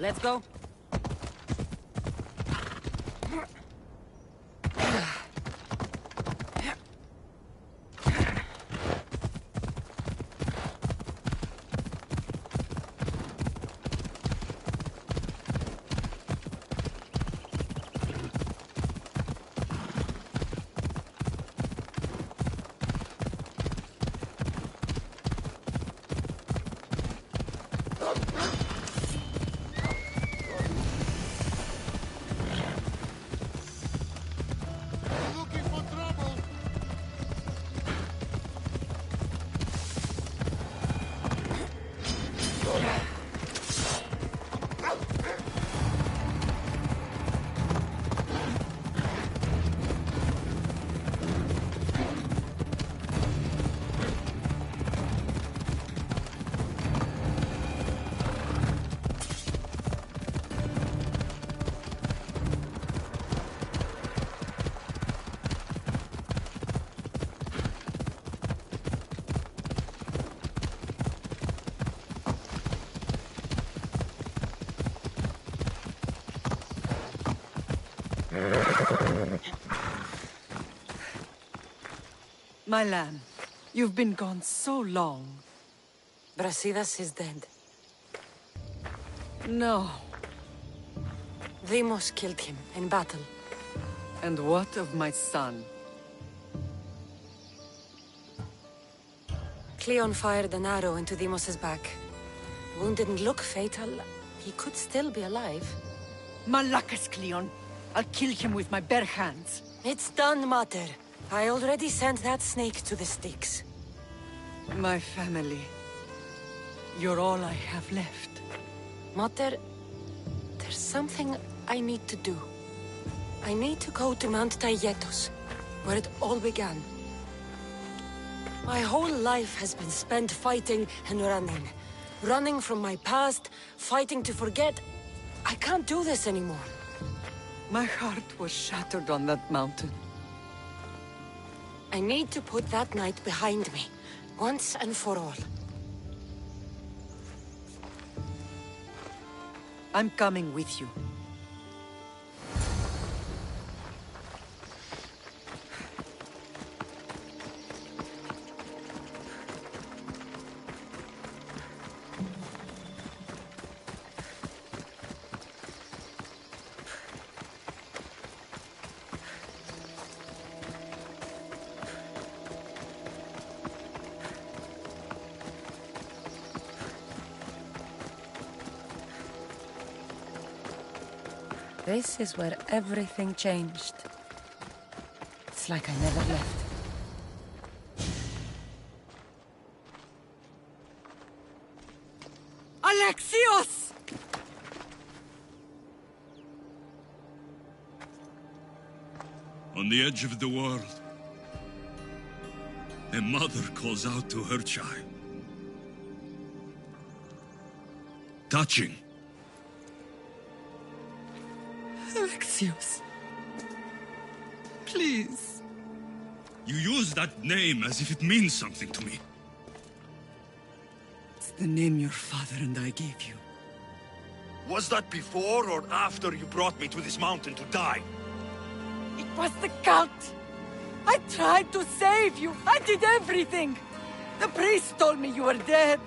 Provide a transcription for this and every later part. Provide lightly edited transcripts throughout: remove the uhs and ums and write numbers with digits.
Let's go. My lamb, you've been gone so long. Brasidas is dead. No. Deimos killed him in battle. And what of my son? Cleon fired an arrow into Deimos' back. Wound didn't look fatal. He could still be alive. Malakas, Cleon. I'll kill him with my bare hands. It's done, Mater. I already sent that snake to the sticks. My family. You're all I have left. Mater, there's something I need to do. I need to go to Mount Tayetos, where it all began. My whole life has been spent fighting and running. Running from my past, fighting to forget. I can't do this anymore. My heart was shattered on that mountain. I need to put that night behind me, once and for all. I'm coming with you. This is where everything changed. It's like I never left. Alexios! On the edge of the world, a mother calls out to her child. Touching. Alexios. Please. You use that name as if it means something to me. It's the name your father and I gave you. Was that before or after you brought me to this mountain to die? It was the cult! I tried to save you! I did everything! The priest told me you were dead!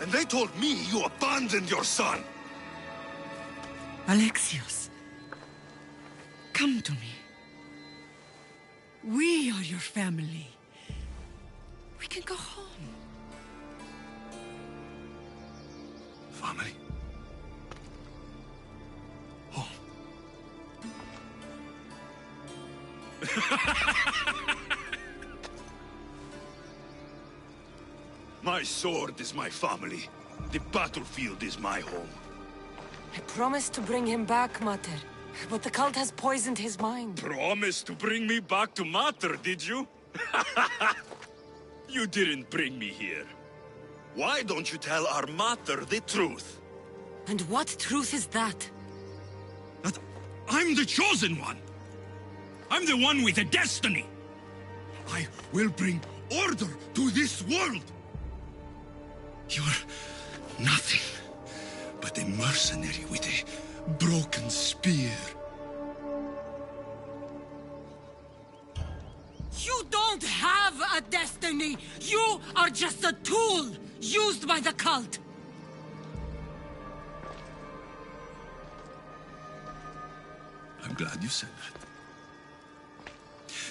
And they told me you abandoned your son! Alexios, come to me. We are your family. We can go home. Family? Home? My sword is my family. The battlefield is my home. I promised to bring him back, Mater. But the cult has poisoned his mind. Promised to bring me back to Mater, did you? You didn't bring me here. Why don't you tell our Mater the truth? And what truth is that? That I'm the chosen one. I'm the one with a destiny. I will bring order to this world. You're nothing but a mercenary with a broken spear. You don't have a destiny! You are just a tool used by the cult! I'm glad you said that.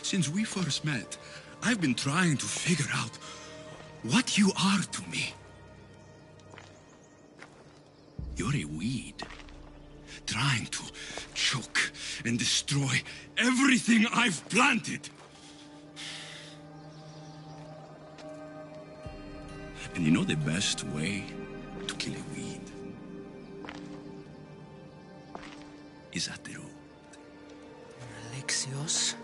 Since we first met, I've been trying to figure out what you are to me. You're a weed, trying to choke and destroy everything I've planted. And you know the best way to kill a weed is at the root. Alexios?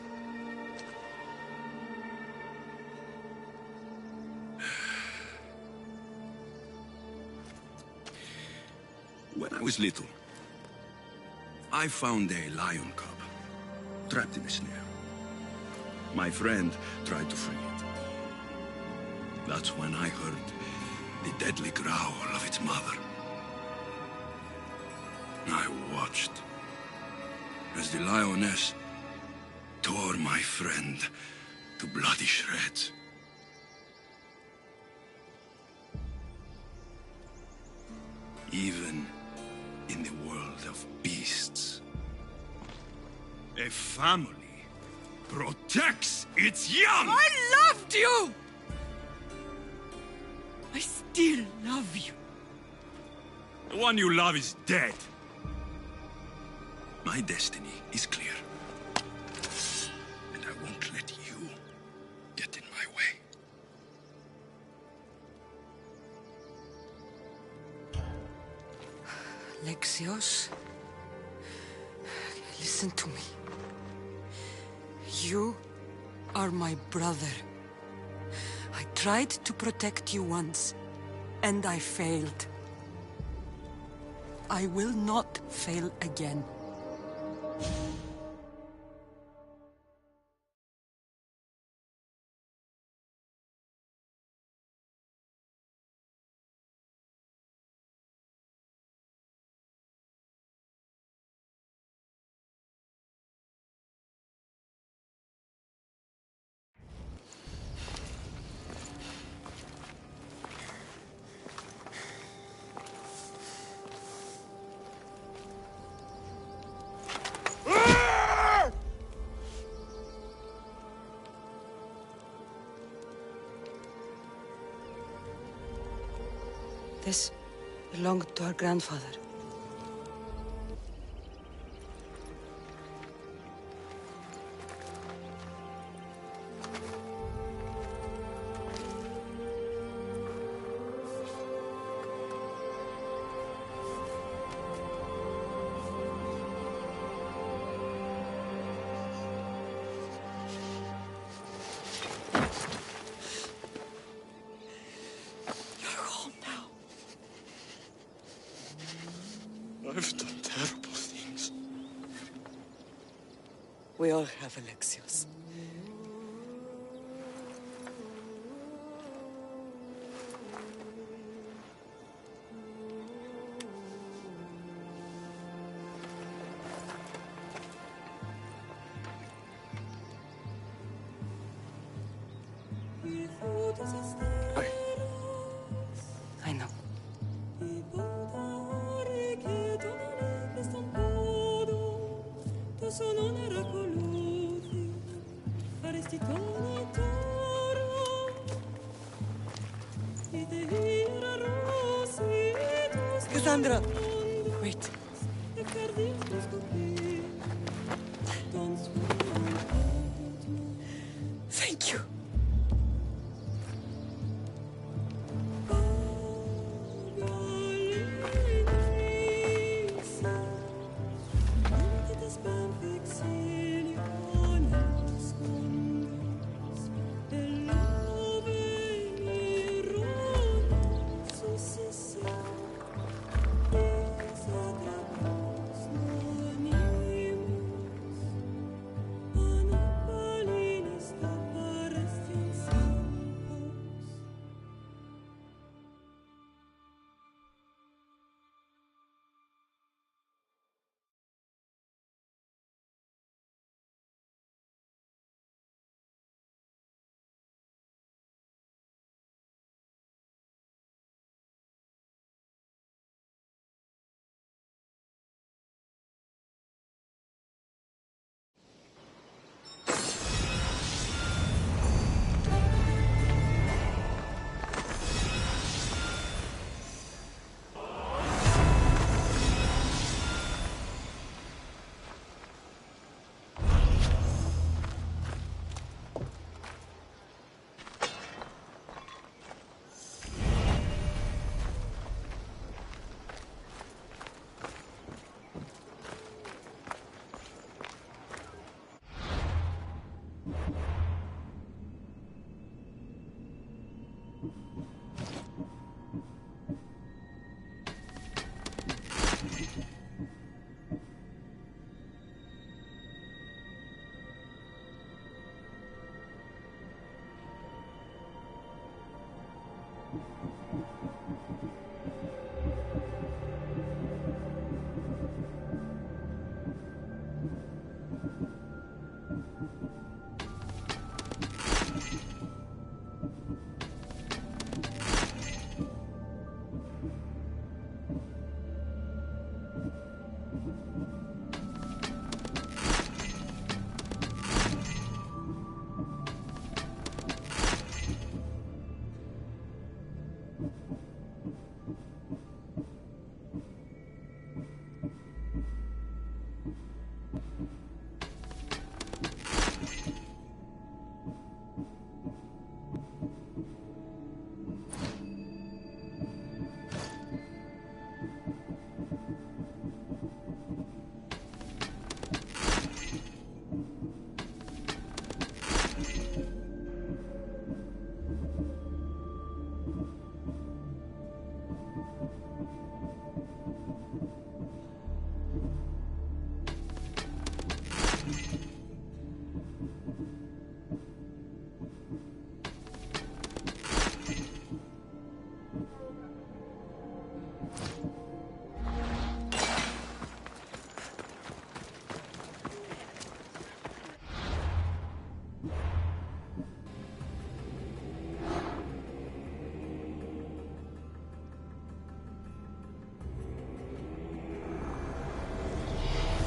When I was little, I found a lion cub trapped in a snare. My friend tried to free it. That's when I heard the deadly growl of its mother. I watched as the lioness tore my friend to bloody shreds. Even in the world of beasts, a family protects its young! I loved you! I still love you. The one you love is dead. My destiny is clear. And I won't let you get in my way. Alexios, listen to me. You are my brother. I tried to protect you once, and I failed. I will not fail again. This belonged to our grandfather. I've done terrible things. We all have, Alexios. I know. Cassandra! Wait. Thank you.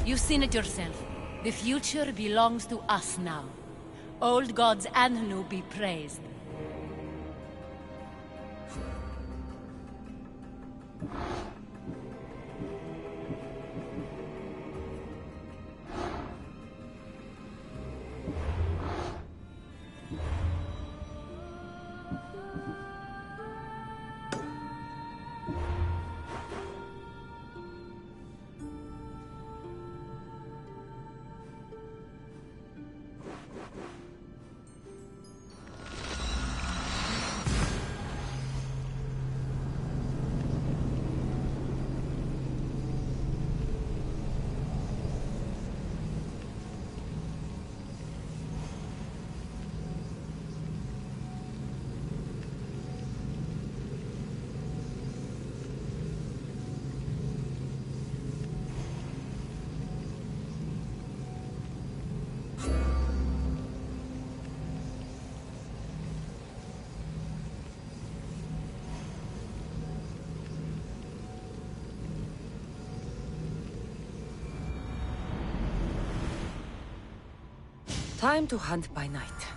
You've seen it yourself. The future belongs to us now. Old gods and new be praised. Time to hunt by night.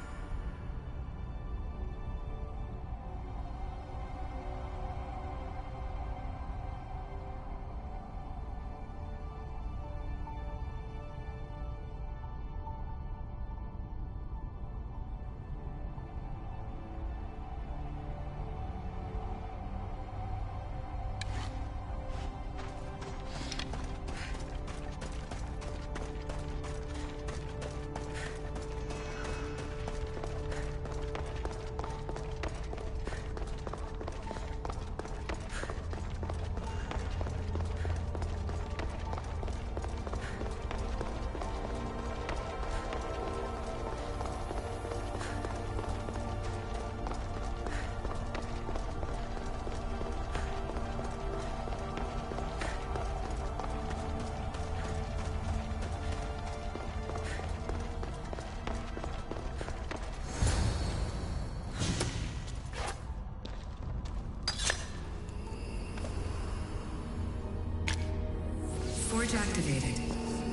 Forge activated.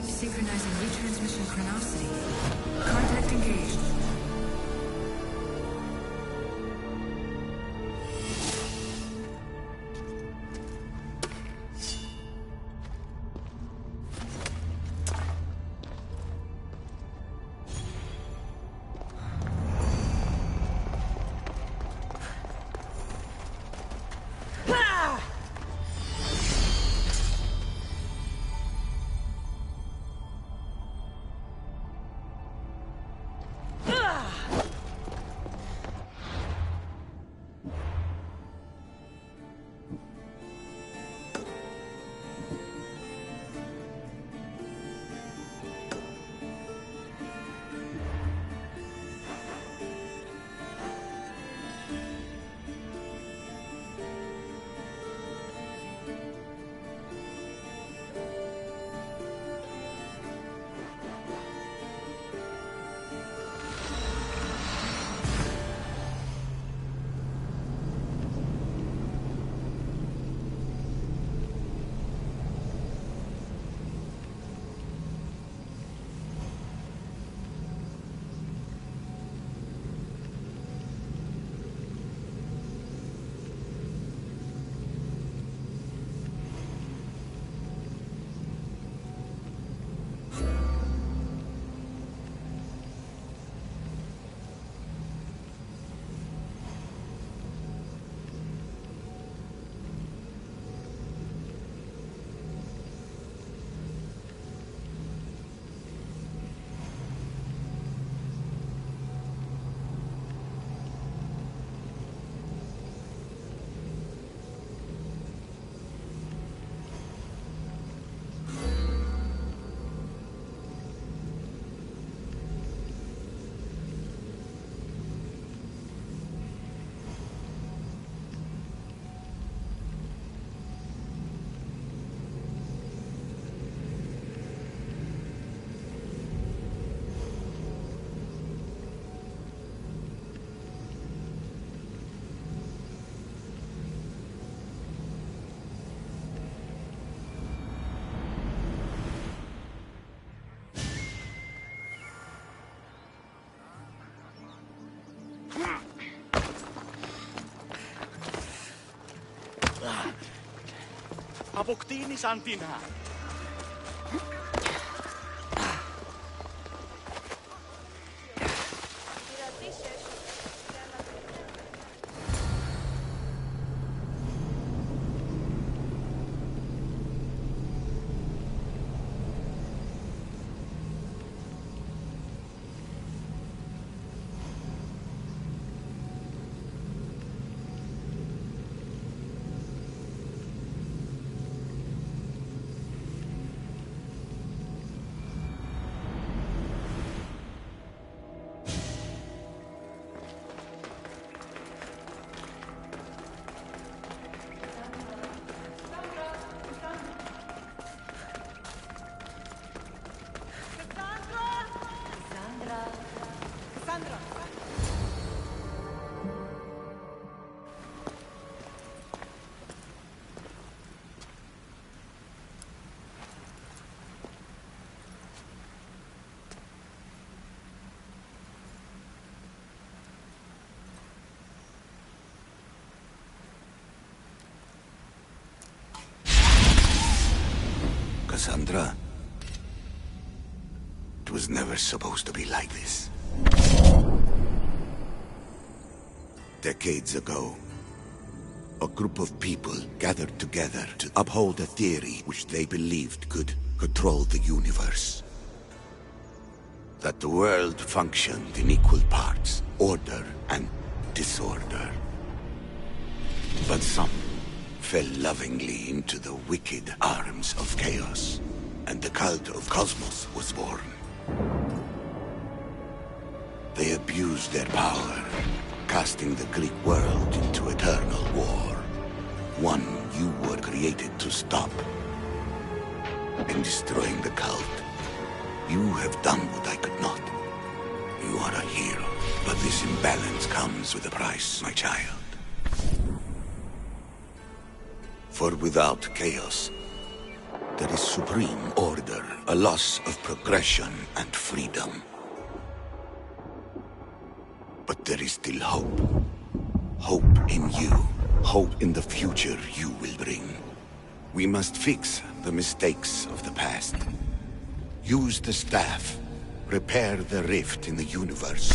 Synchronizing retransmission chronicity. Contact engaged. αποκτήνεις αντινά. Cassandra, it was never supposed to be like this. Decades ago, a group of people gathered together to uphold a theory which they believed could control the universe. That the world functioned in equal parts, order and disorder. But some fell lovingly into the wicked arms of chaos, and the cult of Cosmos was born. They abused their power, casting the Greek world into eternal war. One you were created to stop. In destroying the cult, you have done what I could not. You are a hero, but this imbalance comes with a price, my child. For without chaos, there is supreme order, a loss of progression and freedom. But there is still hope. Hope in you. Hope in the future you will bring. We must fix the mistakes of the past. Use the staff. Repair the rift in the universe.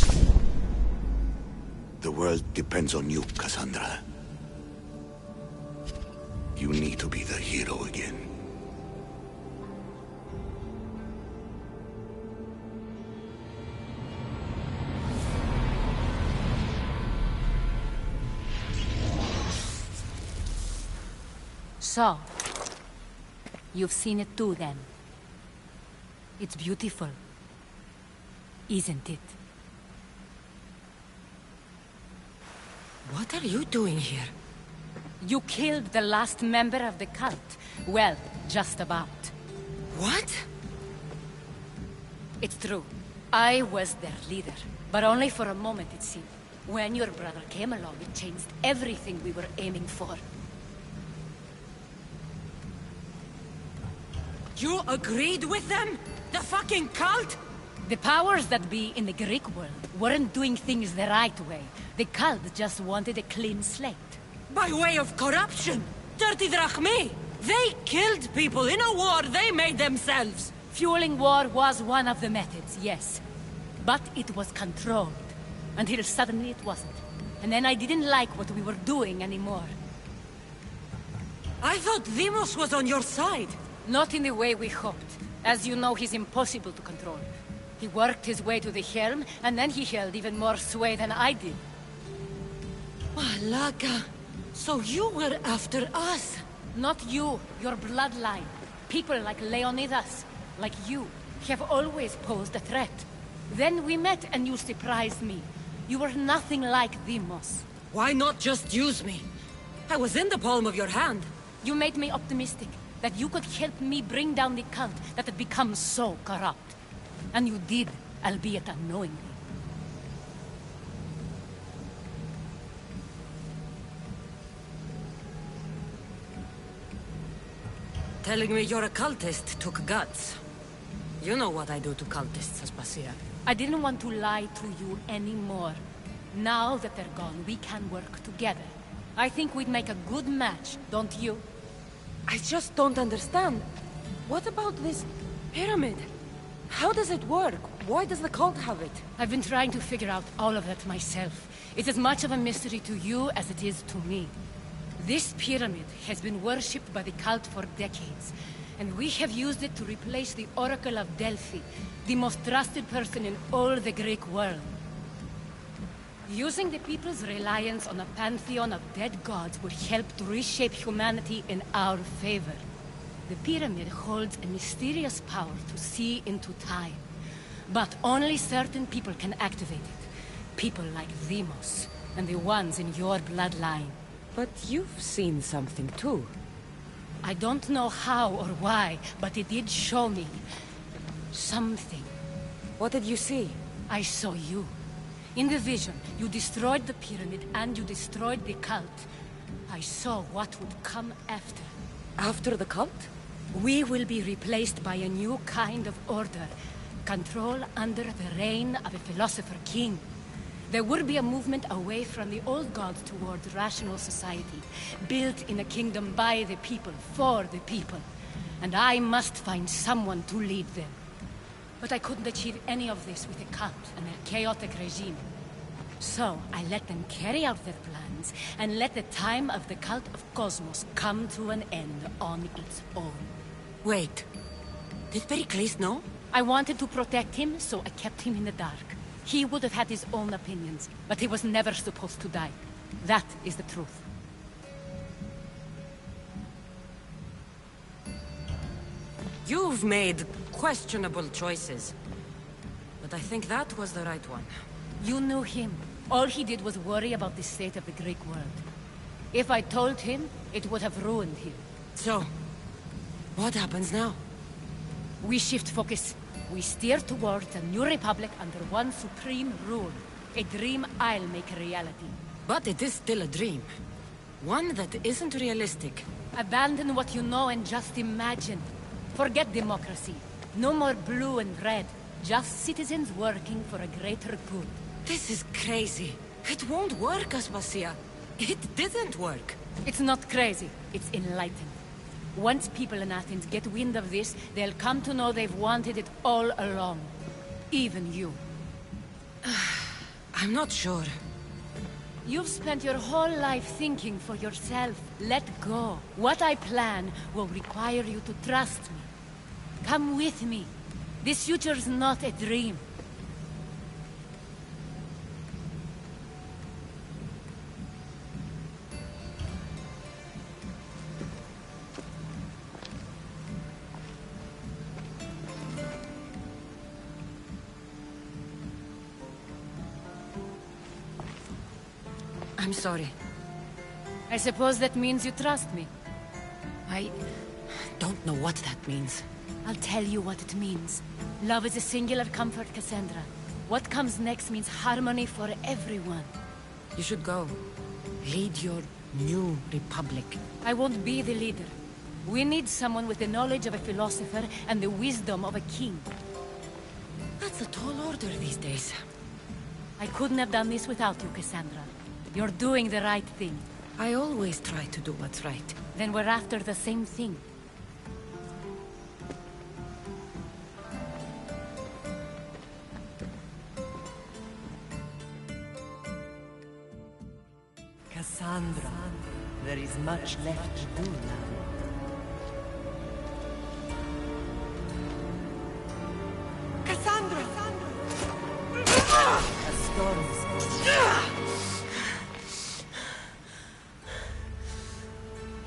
The world depends on you, Cassandra. You need to be the hero again. So, you've seen it too then. It's beautiful, isn't it? What are you doing here? You killed the last member of the cult. Well, just about. What? It's true. I was their leader, but only for a moment it seemed. When your brother came along, it changed everything we were aiming for. You agreed with them? The fucking cult? The powers that be in the Greek world weren't doing things the right way. The cult just wanted a clean slate. By way of corruption! Dirty drachmi! They killed people in a war they made themselves! Fueling war was one of the methods, yes. But it was controlled. Until suddenly it wasn't. And then I didn't like what we were doing anymore. I thought Demos was on your side. Not in the way we hoped. As you know, he's impossible to control. He worked his way to the helm, and then he held even more sway than I did. Malaga. So you were after us? Not you, your bloodline. People like Leonidas, like you, have always posed a threat. Then we met and you surprised me. You were nothing like Demos. Why not just use me? I was in the palm of your hand. You made me optimistic that you could help me bring down the cult that had become so corrupt. And you did, albeit unknowingly. Telling me you're a cultist took guts. You know what I do to cultists, Aspasia. I didn't want to lie to you anymore. Now that they're gone, we can work together. I think we'd make a good match, don't you? I just don't understand. What about this pyramid? How does it work? Why does the cult have it? I've been trying to figure out all of that myself. It's as much of a mystery to you as it is to me. This pyramid has been worshipped by the cult for decades, and we have used it to replace the Oracle of Delphi, the most trusted person in all the Greek world. Using the people's reliance on a pantheon of dead gods would help to reshape humanity in our favor. The pyramid holds a mysterious power to see into time, but only certain people can activate it. People like Demos, and the ones in your bloodline. But you've seen something too. I don't know how or why, but it did show me something. What did you see? I saw you. In the vision, you destroyed the pyramid and you destroyed the cult. I saw what would come after. After the cult? We will be replaced by a new kind of order. Control under the reign of a philosopher king. There would be a movement away from the old gods towards rational society, built in a kingdom by the people, for the people. And I must find someone to lead them. But I couldn't achieve any of this with a cult and their chaotic regime. So I let them carry out their plans, and let the time of the cult of Cosmos come to an end on its own. Wait. Did Pericles know? I wanted to protect him, so I kept him in the dark. He would have had his own opinions, but he was never supposed to die. That is the truth. You've made questionable choices. But I think that was the right one. You knew him. All he did was worry about the state of the Greek world. If I told him, it would have ruined him. So, what happens now? We shift focus. We steer towards a new republic under one supreme rule. A dream I'll make a reality. But it is still a dream. One that isn't realistic. Abandon what you know and just imagine. Forget democracy. No more blue and red. Just citizens working for a greater good. This is crazy. It won't work, Aspasia. It didn't work. It's not crazy. It's enlightened. Once people in Athens get wind of this, they'll come to know they've wanted it all along. Even you. I'm not sure. You've spent your whole life thinking for yourself. Let go. What I plan will require you to trust me. Come with me. This future's not a dream. I'm sorry. I suppose that means you trust me. I don't know what that means. I'll tell you what it means. Love is a singular comfort, Cassandra. What comes next means harmony for everyone. You should go. Lead your new republic. I won't be the leader. We need someone with the knowledge of a philosopher and the wisdom of a king. That's a tall order these days. I couldn't have done this without you, Cassandra. You're doing the right thing. I always try to do what's right. Then we're after the same thing. Cassandra, there is much left to do now. Cassandra! A storm is coming.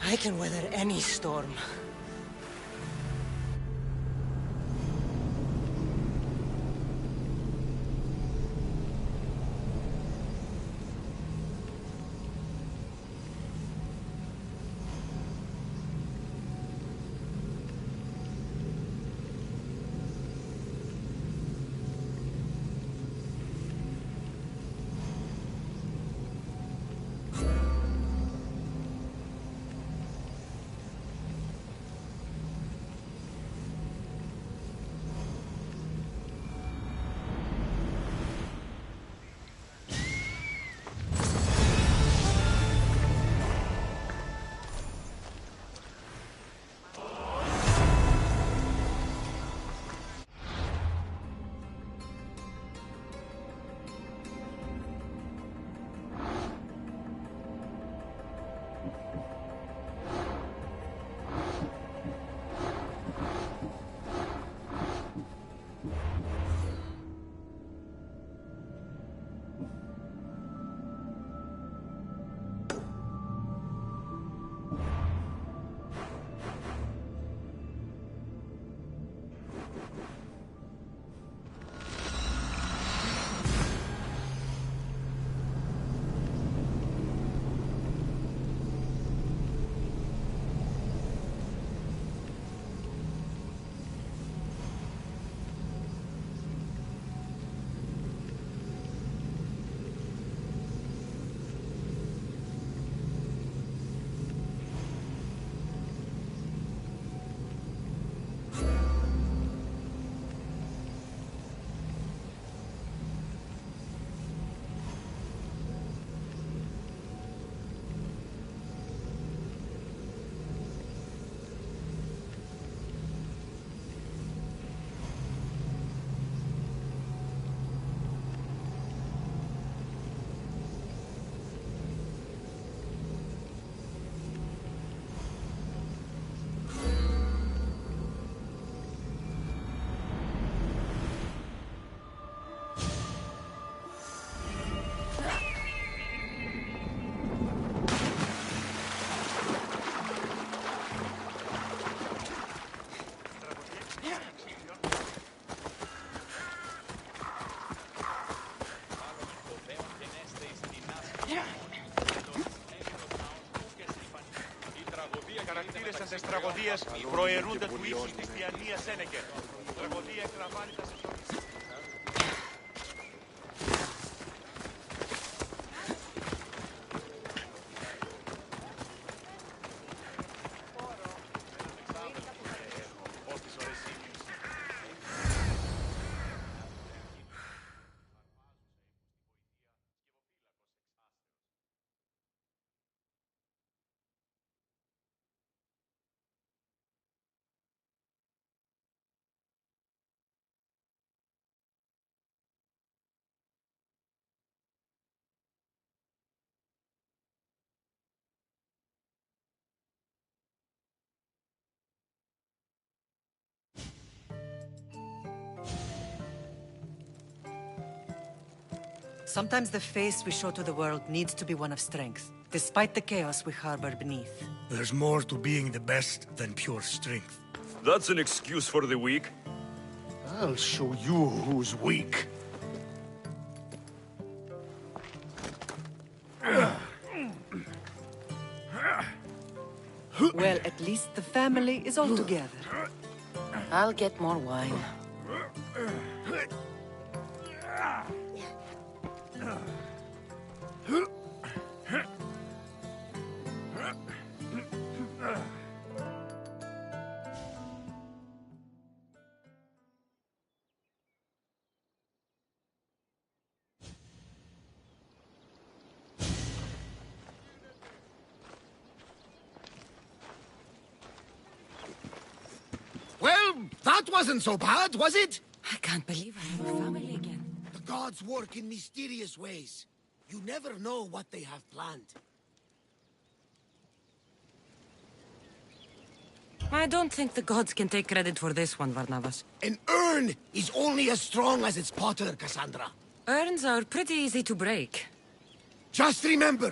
I can weather any storm. Αυτές τραγωδίες προαιρούνται του ύψους της τιανίας Ένεκερ. Τραγωδία εκλαμβάνει τα σεξουαλιστικά. Sometimes the face we show to the world needs to be one of strength, despite the chaos we harbor beneath. There's more to being the best than pure strength. That's an excuse for the weak. I'll show you who's weak. Well, at least the family is all together. I'll get more wine. Well, that wasn't so bad, was it? I can't believe I have a family again. The gods work in mysterious ways. You never know what they have planned. I don't think the gods can take credit for this one, Varnavas. An urn is only as strong as its potter, Cassandra. Urns are pretty easy to break. Just remember,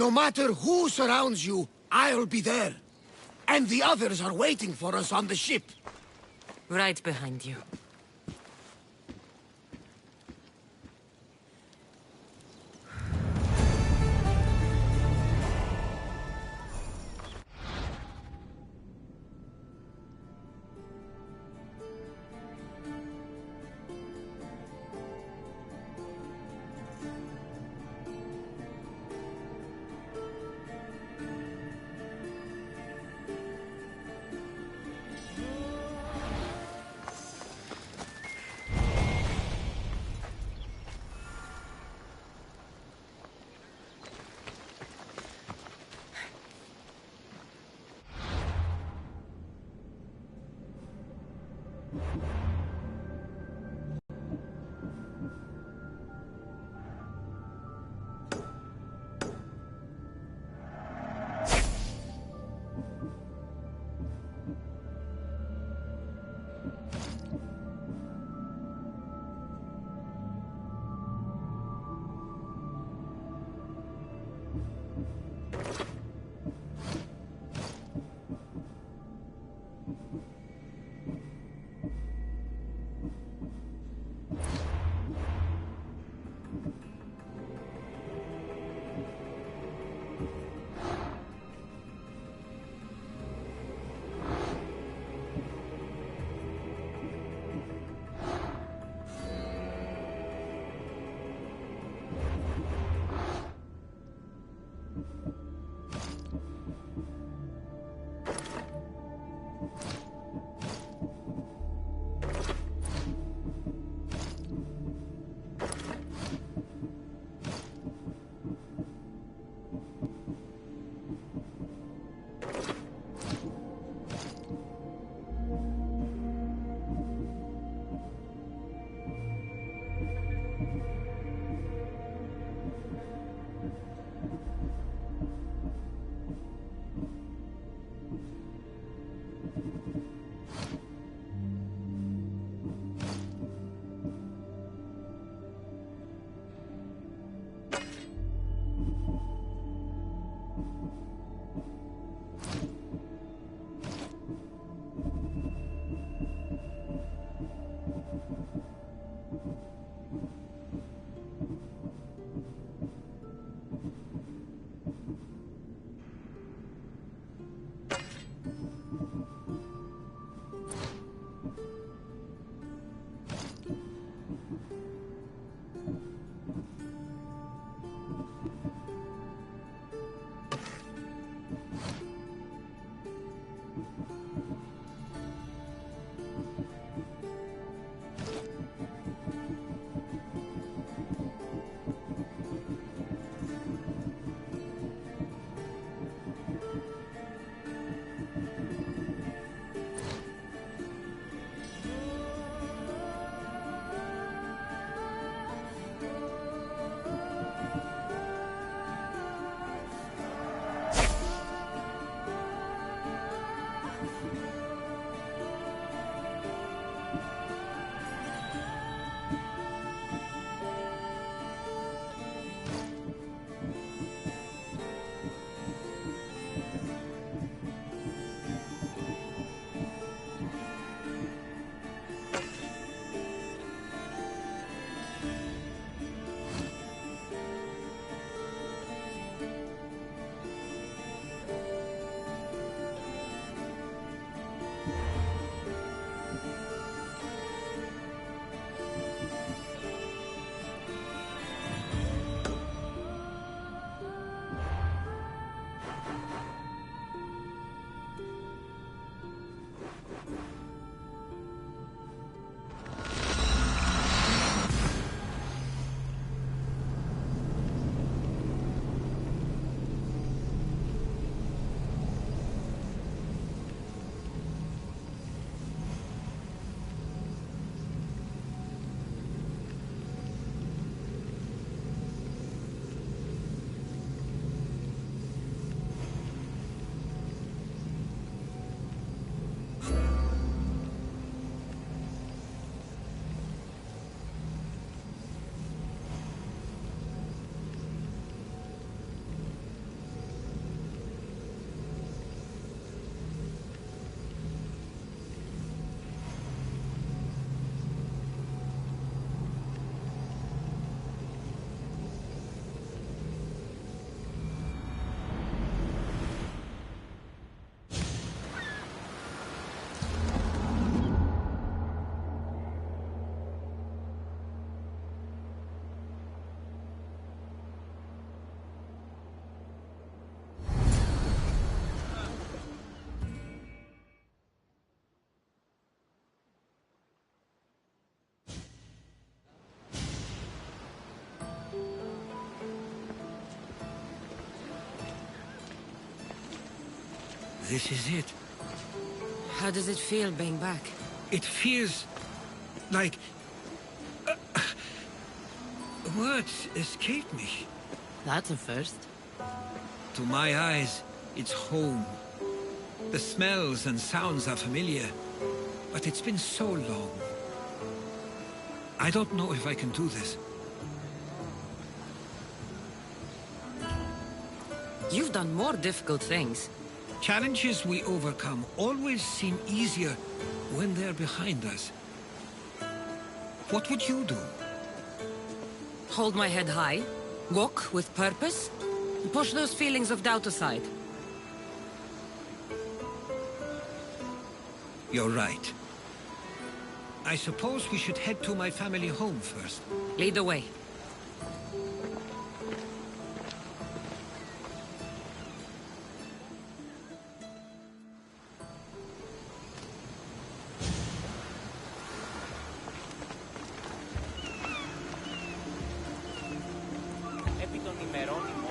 no matter who surrounds you, I'll be there. And the others are waiting for us on the ship. Right behind you. This is it. How does it feel being back? It feels like... words escape me. That's a first. To my eyes, it's home. The smells and sounds are familiar, but it's been so long. I don't know if I can do this. You've done more difficult things. Challenges we overcome always seem easier when they're behind us. What would you do? Hold my head high, walk with purpose, and push those feelings of doubt aside. You're right. I suppose we should head to my family home first. Lead the way.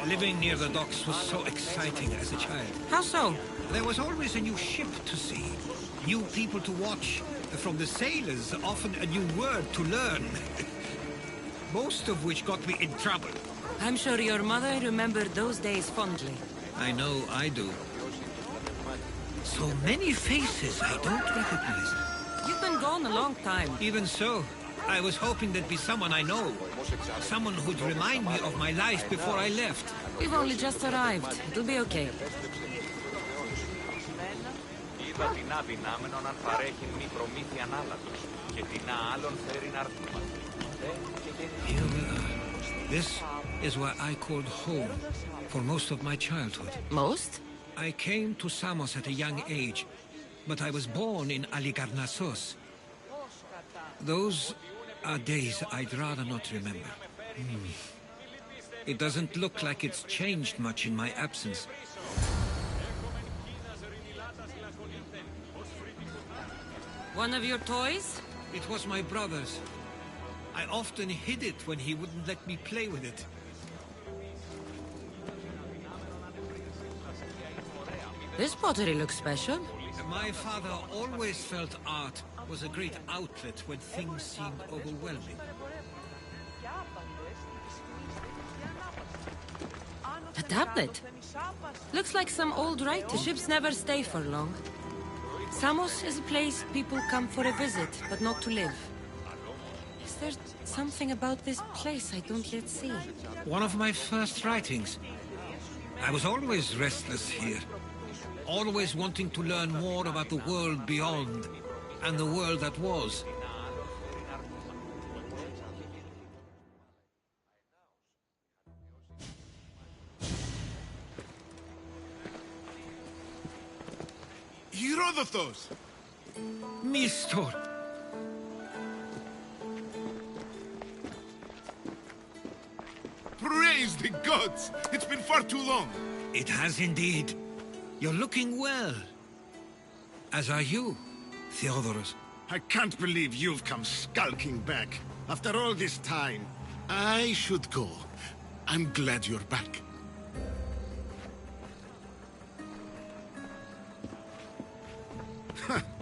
Living near the docks was so exciting as a child. How so? There was always a new ship to see, new people to watch. From the sailors, often a new word to learn. Most of which got me in trouble. I'm sure your mother remembered those days fondly. I know I do. So many faces I don't recognize. You've been gone a long time. Even so, I was hoping there'd be someone I know. Someone who'd remind me of my life before I left. We've only just arrived. It'll be okay. Είδα την αδυνάμενον αν παρέχει μη προμήθεια άλατος και την άλλον φέρει να Here we are. This is where I called home for most of my childhood. Most? I came to Samos at a young age, but I was born in Aligarnassos. Those are days I'd rather not remember. It doesn't look like it's changed much in my absence. One of your toys? It was my brother's. I often hid it when he wouldn't let me play with it. This pottery looks special. My father always felt art was a great outlet when things seemed overwhelming. A tablet? Looks like some old writing. Ships never stay for long. Samos is a place people come for a visit, but not to live. Is there something about this place I don't yet see? One of my first writings. I was always restless here. Always wanting to learn more about the world beyond, and the world that was. Herodotos! Mistor! Praise the gods! It's been far too long. It has indeed. You're looking well. As are you, Theodoros. I can't believe you've come skulking back. After all this time, I should go. I'm glad you're back.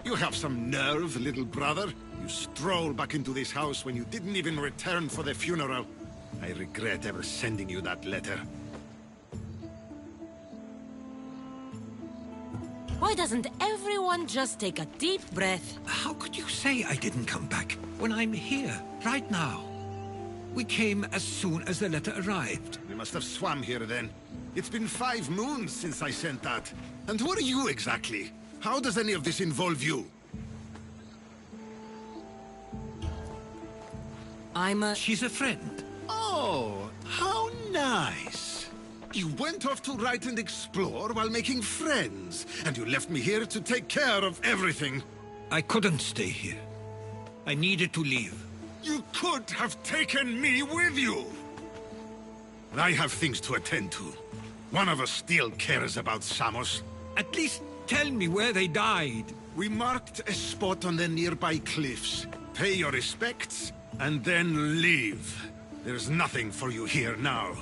You have some nerve, little brother. You stroll back into this house when you didn't even return for the funeral. I regret ever sending you that letter. Why doesn't everyone just take a deep breath? How could you say I didn't come back when I'm here, right now? We came as soon as the letter arrived. We must have swum here then. It's been 5 moons since I sent that. And who are you exactly? How does any of this involve you? She's a friend. Oh, how nice. You went off to write and explore while making friends, and you left me here to take care of everything. I couldn't stay here. I needed to leave. You could have taken me with you. I have things to attend to. One of us still cares about Samos. At least tell me where they died. We marked a spot on the nearby cliffs. Pay your respects, and then leave. There's nothing for you here now.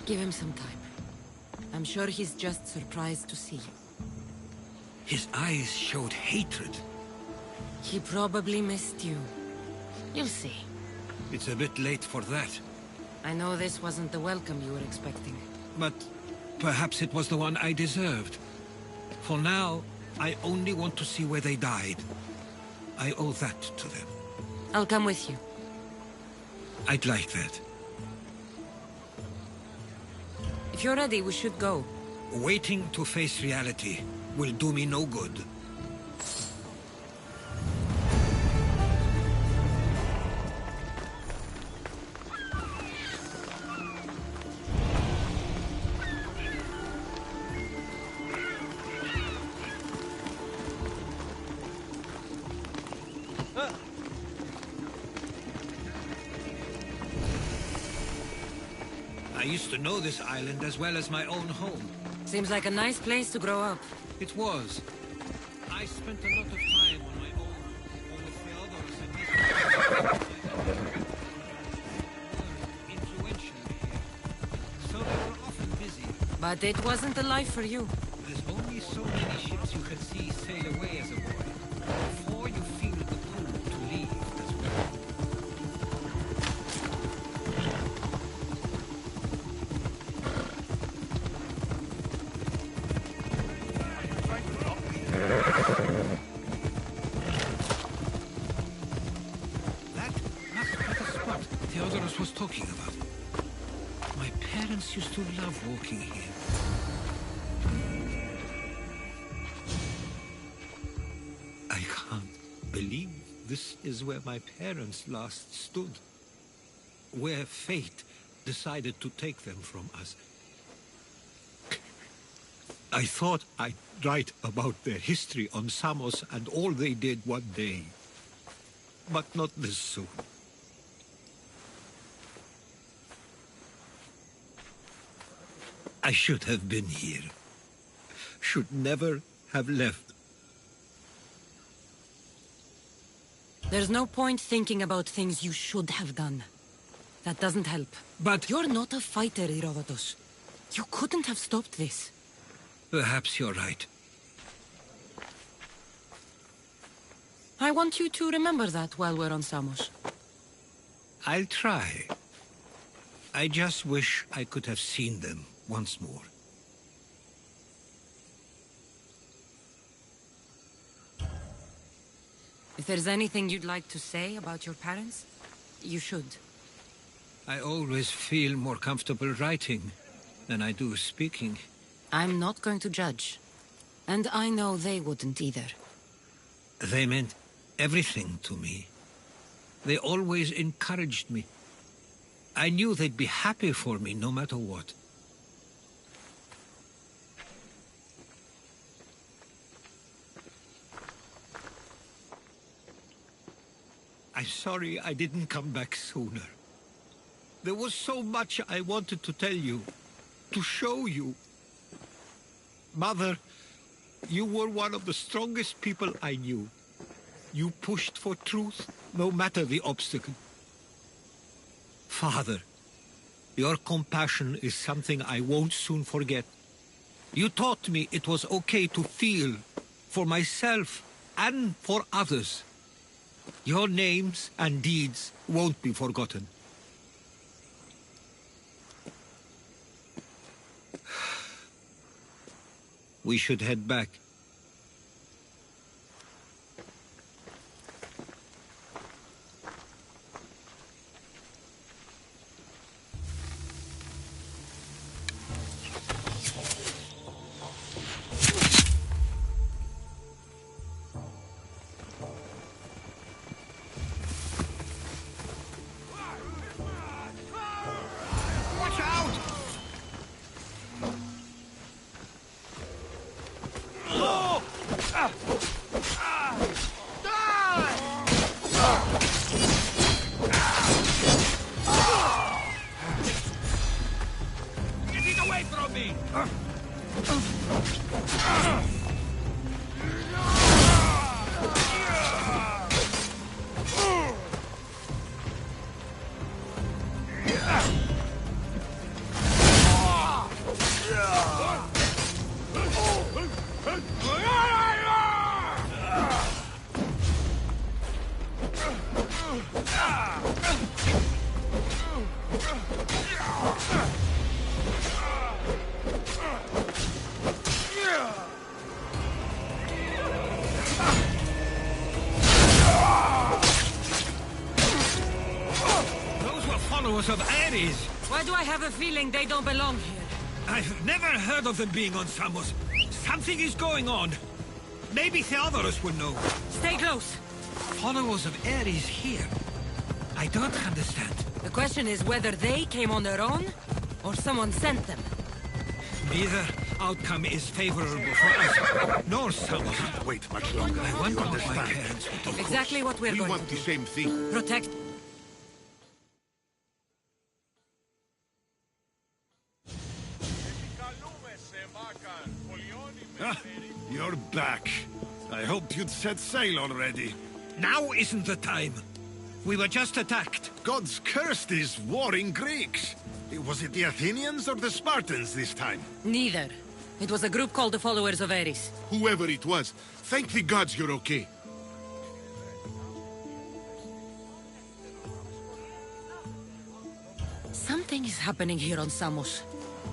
Give him some time. I'm sure he's just surprised to see you. His eyes showed hatred. He probably missed you. You'll see. It's a bit late for that. I know this wasn't the welcome you were expecting. But perhaps it was the one I deserved. For now, I only want to see where they died. I owe that to them. I'll come with you. I'd like that. If you're ready, we should go. Waiting to face reality will do me no good. I used to know this island as well as my own home. Seems like a nice place to grow up. It was. I spent a lot of time on my own with Theodorus and his influential here. So they were often busy. But it wasn't a life for you. There's only so many ships you can see sail away as a boy. Before you feel the pull to leave as well. That must be the spot Theodorus was talking about. My parents used to love walking here. I can't believe this is where my parents last stood. Where fate decided to take them from us. I thought I'd write about their history on Samos and all they did one day. But not this soon. I should have been here. Should never have left. There's no point thinking about things you should have done. That doesn't help. But You're not a fighter, Herodotus. You couldn't have stopped this. perhaps you're right. I want you to remember that while we're on Samos. I'll try. I just wish I could have seen them once more. If there's anything you'd like to say about your parents, you should. I always feel more comfortable writing than I do speaking. I'm not going to judge. And I know they wouldn't either. They meant everything to me. They always encouraged me. I knew they'd be happy for me no matter what. I'm sorry I didn't come back sooner. There was so much I wanted to tell you, to show you. Mother, you were one of the strongest people I knew. You pushed for truth, no matter the obstacle. Father, your compassion is something I won't soon forget. You taught me it was okay to feel, for myself and for others. Your names and deeds won't be forgotten. We should head back. followers of Ares. Why do I have a feeling they don't belong here? I've never heard of them being on Samos. Something is going on. Maybe Theodorus will know. Stay close. Followers of Ares here? I don't understand. The question is whether they came on their own, or someone sent them. Neither outcome is favorable for us, nor Samos. Can't wait much longer. I wonder You what my understand? parents would do. Exactly what we're We going want to the do. same thing. Protect. Ah, you're back. I hoped you'd set sail already. Now isn't the time. We were just attacked. Gods cursed these warring Greeks. Was it the Athenians or the Spartans this time? Neither. It was a group called the Followers of Ares. Whoever it was, thank the gods you're okay. Something is happening here on Samos.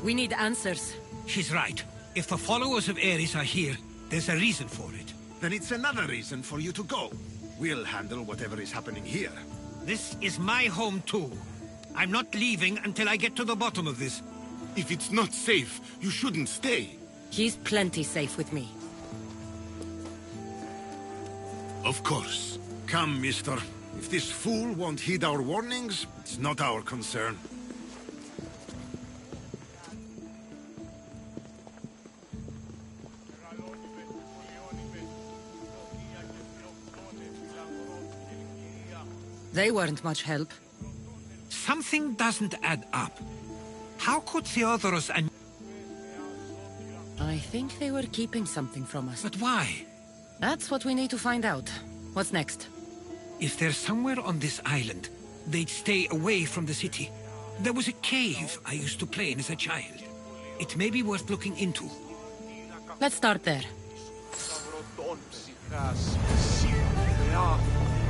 We need answers. She's right. If the followers of Ares are here, there's a reason for it. Then it's another reason for you to go. We'll handle whatever is happening here. This is my home too. I'm not leaving until I get to the bottom of this. If it's not safe, you shouldn't stay. He's plenty safe with me. Of course. Come, mister. If this fool won't heed our warnings, it's not our concern. They weren't much help. Something doesn't add up. How could Theodorus and... I think they were keeping something from us. But why? That's what we need to find out. What's next? If they're somewhere on this island, they'd stay away from the city. There was a cave I used to play in as a child. It may be worth looking into. Let's start there.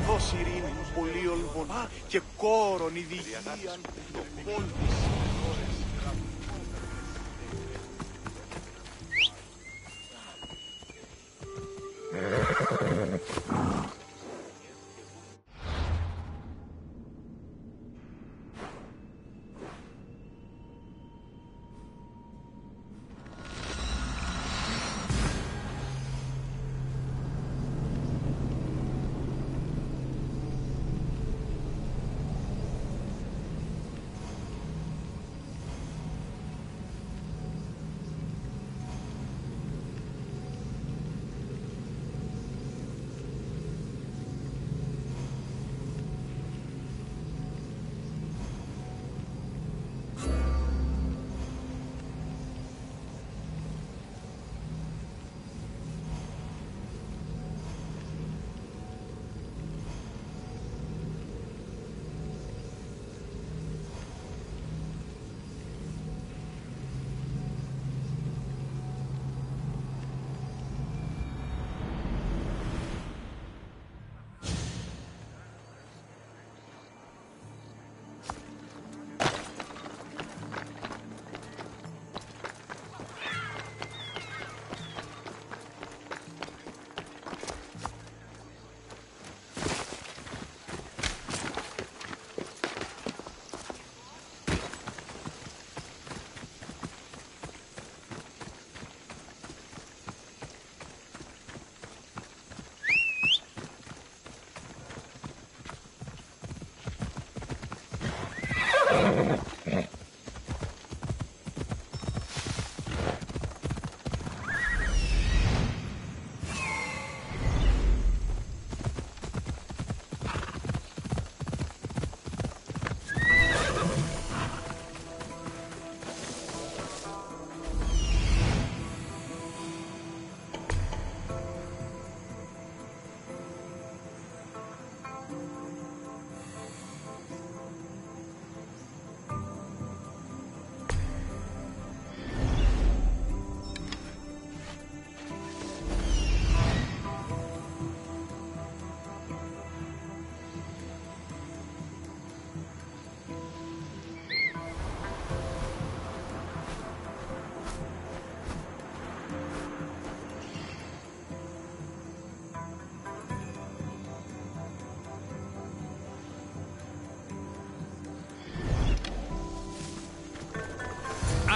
Δώσ' ειρήνη, πολύολβον και κόρον ειδικίαν το πόλτης.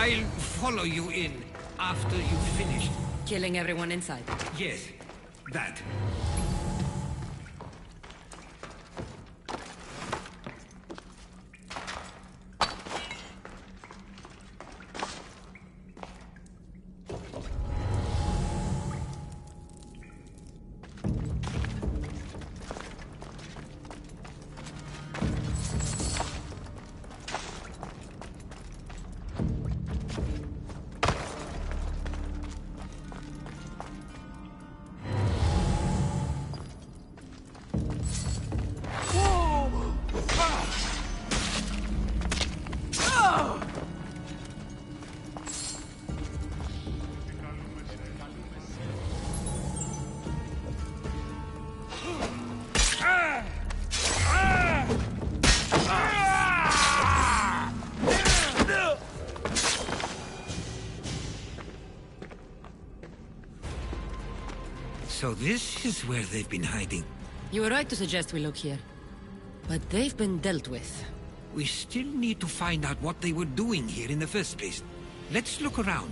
I'll follow you in after you've finished. Killing everyone inside. Yes, that. So this is where they've been hiding. You were right to suggest we look here. But they've been dealt with. We still need to find out what they were doing here in the first place. Let's look around.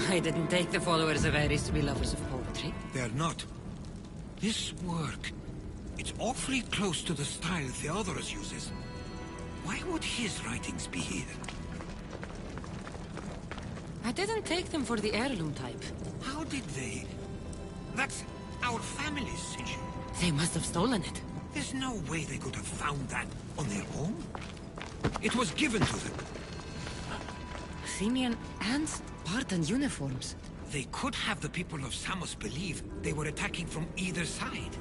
I didn't take the followers of Ares to be lovers of poetry. They're not. This work, it's awfully close to the style Theodorus uses. Why would his writings be here? I didn't take them for the heirloom type. How did they? That's our family's sigil. They must have stolen it. There's no way they could have found that on their own. It was given to them. Athenian and Spartan uniforms. They could have the people of Samos believe they were attacking from either side.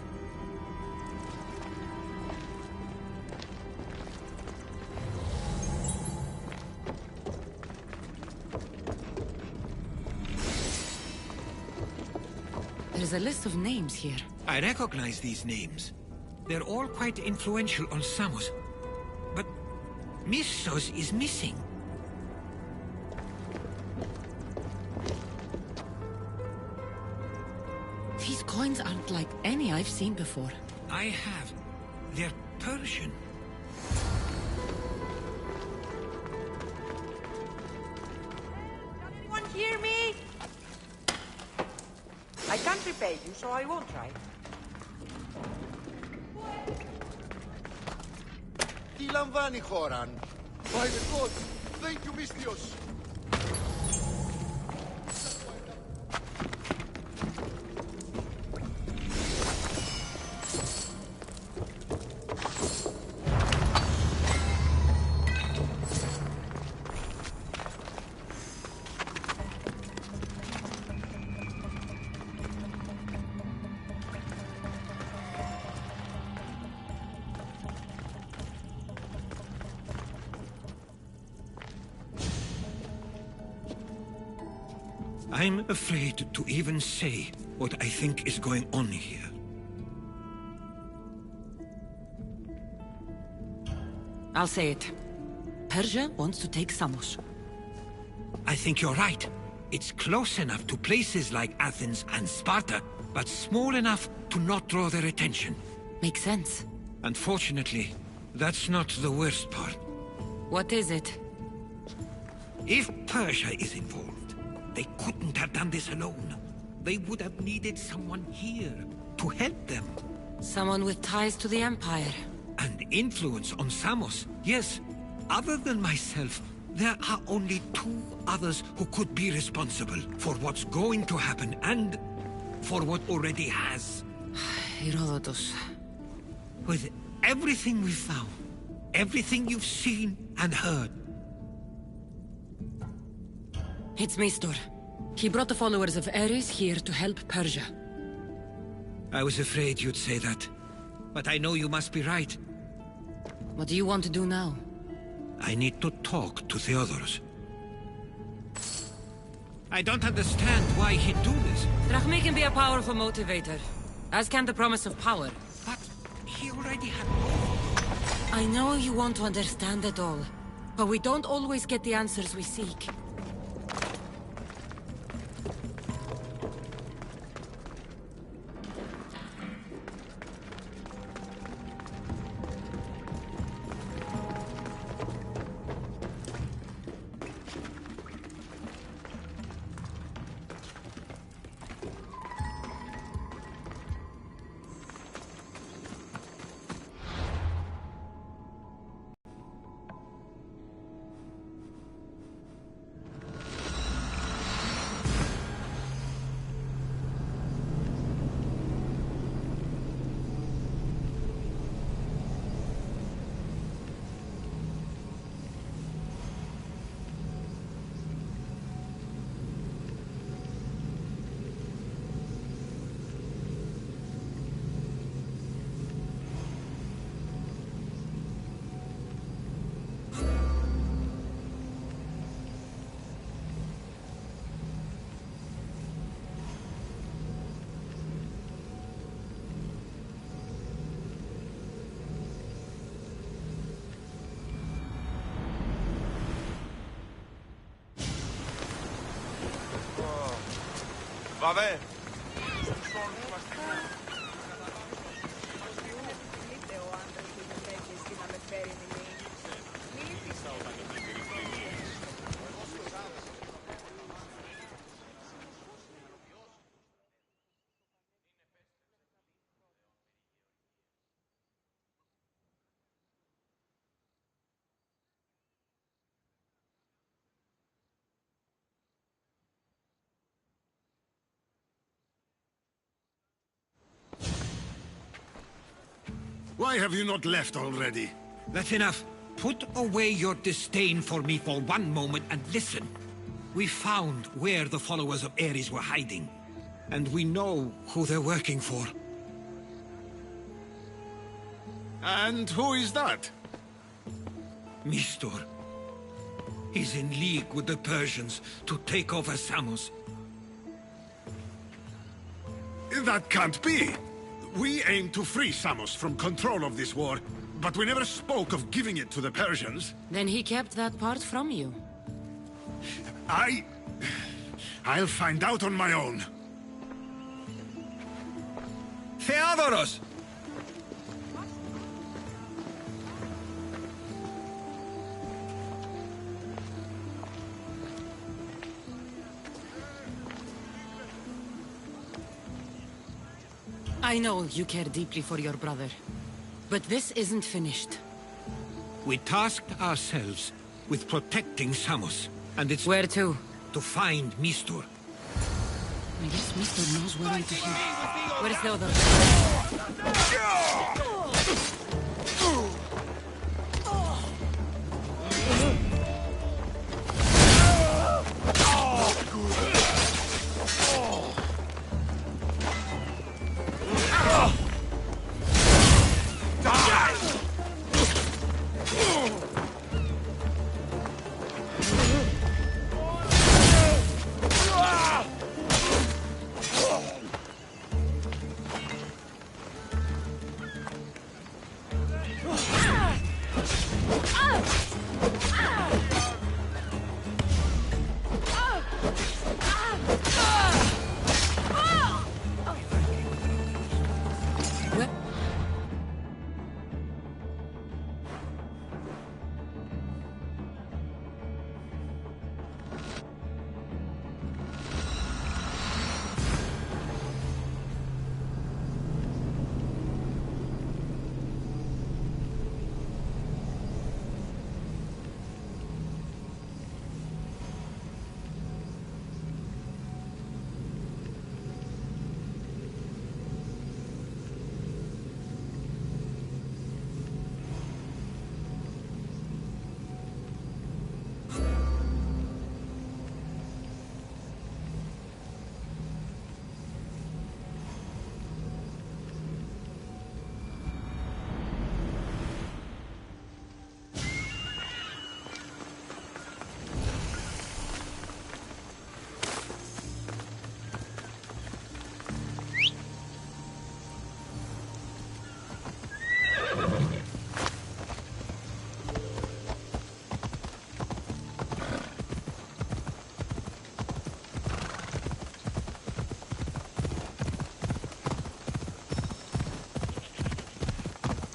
There's a list of names here. I recognize these names. They're all quite influential on Samos. But Missos is missing. These coins aren't like any I've seen before. I have. They're Persian. Can anyone hear me? I can't repay you, so I won't try. Τι λαμβάνει χώραν? By the gods! Thank you, Misthios! I'm afraid to even say what I think is going on here. I'll say it. Persia wants to take Samos. I think you're right. It's close enough to places like Athens and Sparta, but small enough to not draw their attention. Makes sense. Unfortunately, that's not the worst part. What is it? If Persia is involved, they couldn't have done this alone. They would have needed someone here to help them. Someone with ties to the Empire. And influence on Samos. Yes, other than myself, there are only two others who could be responsible for what's going to happen and for what already has. Herodotus. With everything we've found, everything you've seen and heard, it's Mistor. He brought the followers of Ares here to help Persia. I was afraid you'd say that. But I know you must be right. What do you want to do now? I need to talk to Theodorus. I don't understand why he'd do this. Drachmi can be a powerful motivator, as can the promise of power. But he already had both. I know you want to understand it all, but we don't always get the answers we seek. Vabbè. Why have you not left already? That's enough. Put away your disdain for me for one moment and listen. We found where the followers of Ares were hiding. And we know who they're working for. And who is that? Mistor. He's in league with the Persians to take over Samos. That can't be! We aim to free Samos from control of this war, but we never spoke of giving it to the Persians. Then he kept that part from you. I'll find out on my own. Theodoros! I know you care deeply for your brother, but this isn't finished. We tasked ourselves with protecting Samos, and it's... Where to? To find Mistor. I guess Mistor knows where I'm to him. Where's the other?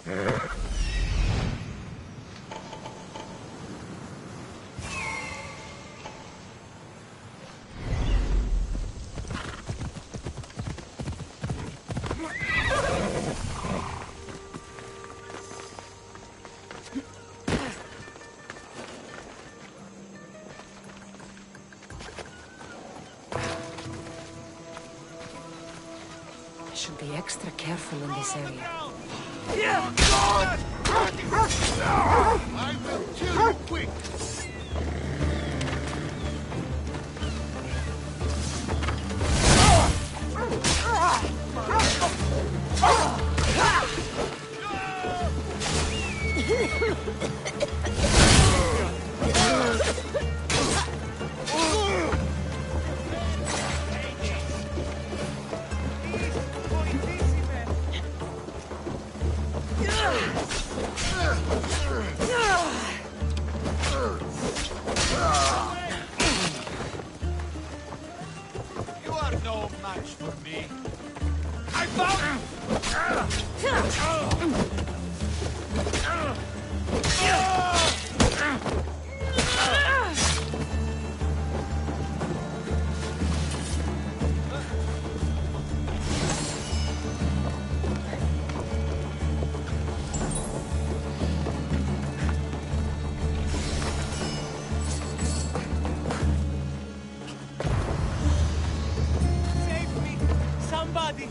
Should be extra careful in this area. I will kill you quick! You are no match for me. I found... Save me! Somebody!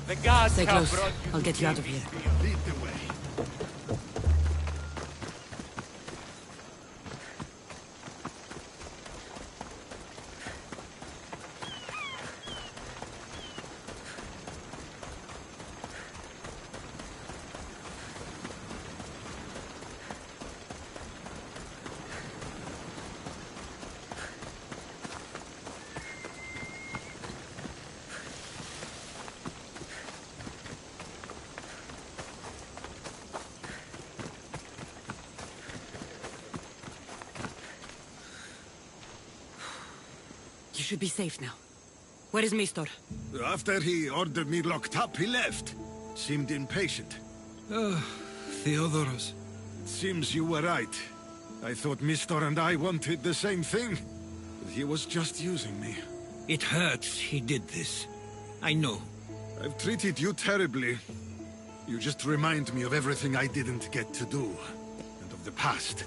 The gods Stay have close. brought you I'll to get you out me. of here. Lead the way. You should be safe now. Where is Mistor? After he ordered me locked up, he left. Seemed impatient. Theodoros. It seems you were right. I thought Mistor and I wanted the same thing. But he was just using me. It hurts he did this. I know. I've treated you terribly. You just remind me of everything I didn't get to do. And of the past.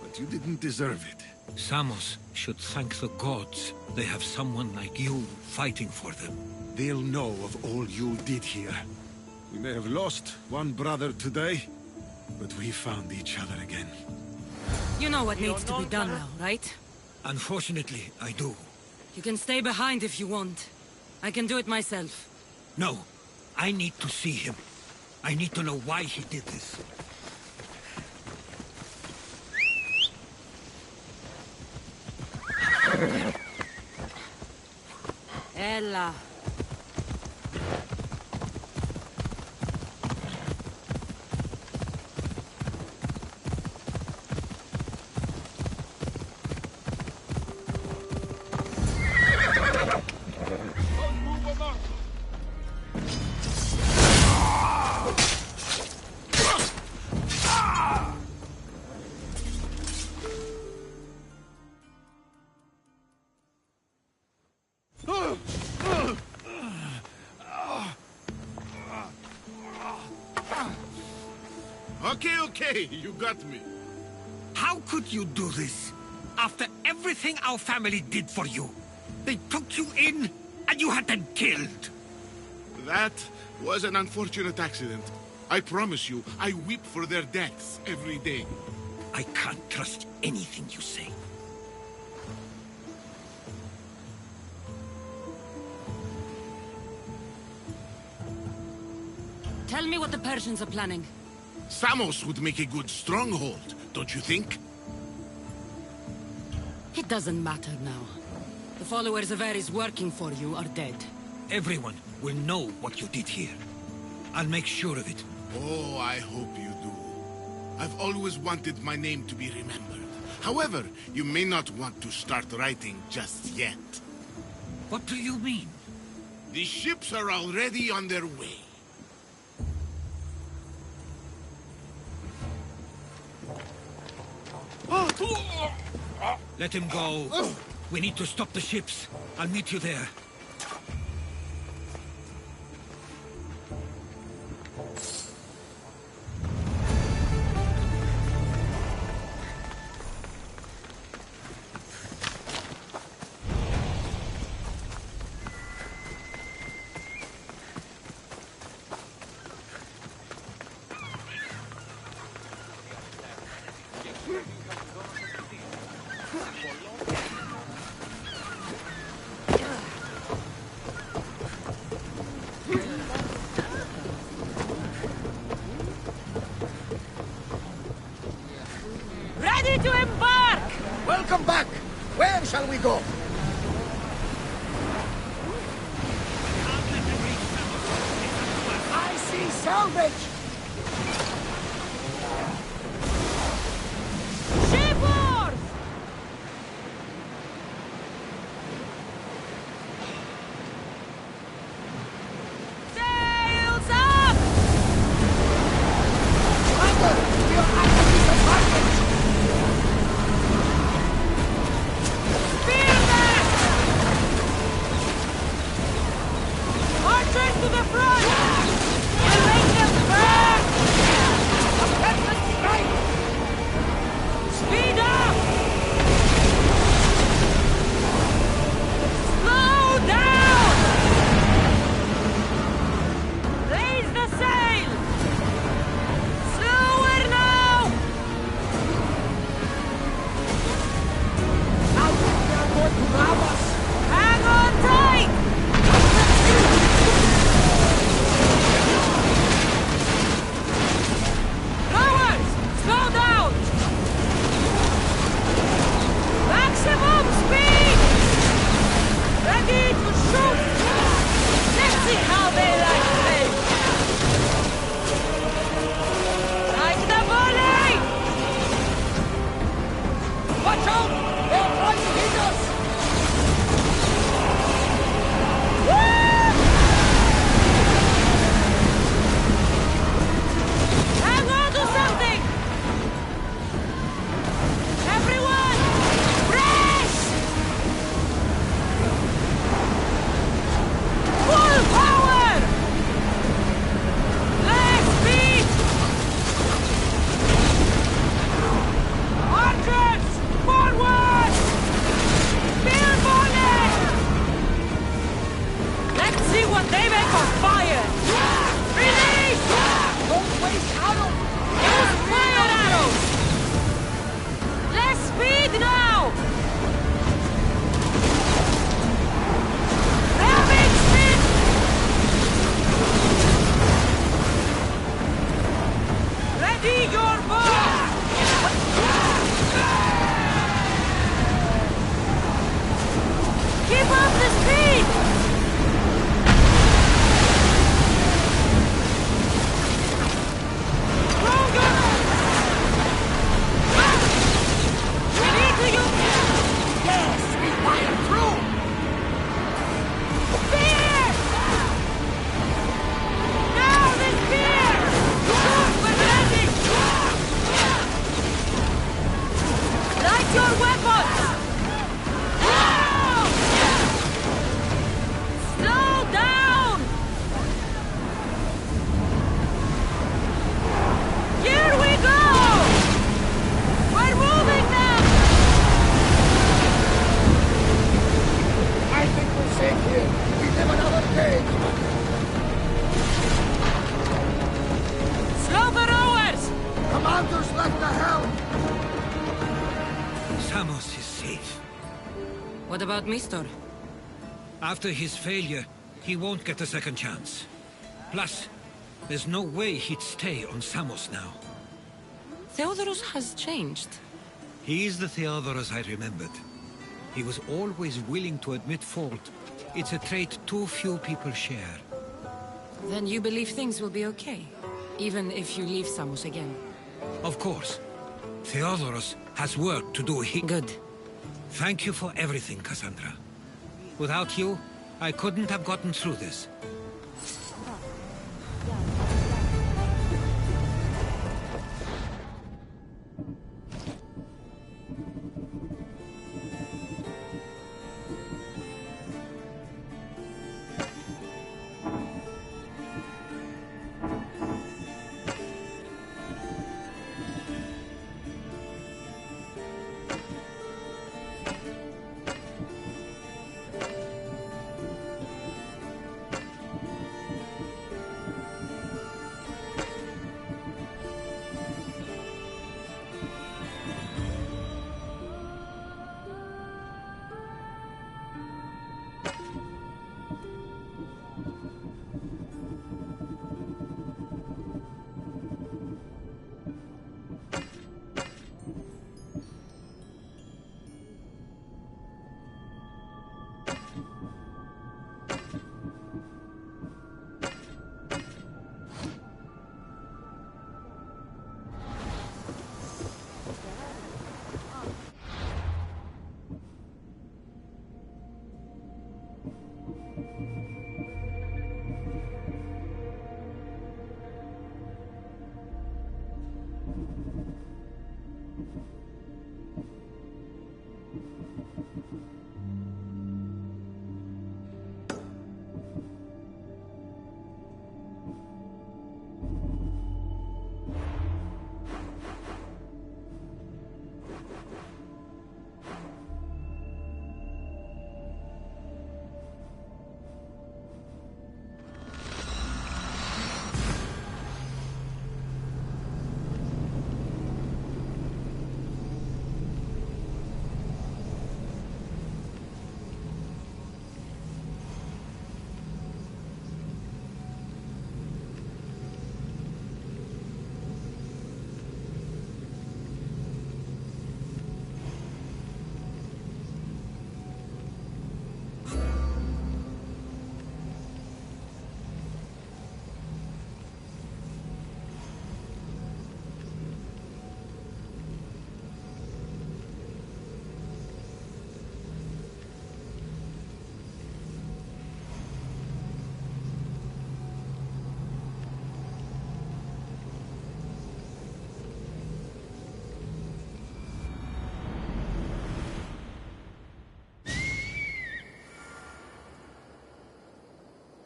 But you didn't deserve it. Samos should thank the gods. They have someone like you fighting for them. They'll know of all you did here. We may have lost one brother today, but we found each other again. You know what needs to be done now, right? Unfortunately, I do. You can stay behind if you want. I can do it myself. No, I need to see him. I need to know why he did this. Ella. Okay, you got me. How could you do this? After everything our family did for you. They took you in, and you had them killed. That was an unfortunate accident. I promise you, I weep for their deaths every day. I can't trust anything you say. Tell me what the Persians are planning. Samos would make a good stronghold, don't you think? It doesn't matter now. The followers of Ares working for you are dead. Everyone will know what you did here. I'll make sure of it. Oh, I hope you do. I've always wanted my name to be remembered. However, you may not want to start writing just yet. What do you mean? The ships are already on their way. Let him go. We need to stop the ships. I'll meet you there. Ready to embark! Welcome back! Where shall we go? I see salvage! Shipboard! Sails up! Commander, we are at a disadvantage! Spearmen! Archers to the front! We'll make them burn! Protect the strike! Speed up! Slow down! Raise the sail! Slower now! Now they are going to rob us! Hang on tight! Rowers, slow down! Maximum speed! Ready to shoot! Let's see how they like sail! Like the volley! Watch out! They are trying to hit us! Hang on to something! Everyone! Brace! Full power! Less speed! Archers! Forward! Spear volley! Let's see what they make of fire! Release! Don't waste ammo! Use fire arrows! Less speed now! Rapid speed! Ready your bow! Keep up the speed! Throw your... We need to use... Yes! We fire through! Spear! Now the spear! Shoot when ready! Light your weapons! Now! Slow down! Here we go! We're moving now! I think we're safe here. We live another day, Commander. Slow the rowers! Commander's left the helm! Samos is safe. What about Mistor? After his failure, he won't get a second chance. Plus, there's no way he'd stay on Samos now. Theodorus has changed. He is the Theodorus I remembered. He was always willing to admit fault. It's a trait too few people share. Then you believe things will be okay, even if you leave Samos again. Of course. Theodorus has work to do. Good. Thank you for everything, Cassandra. Without you, I couldn't have gotten through this.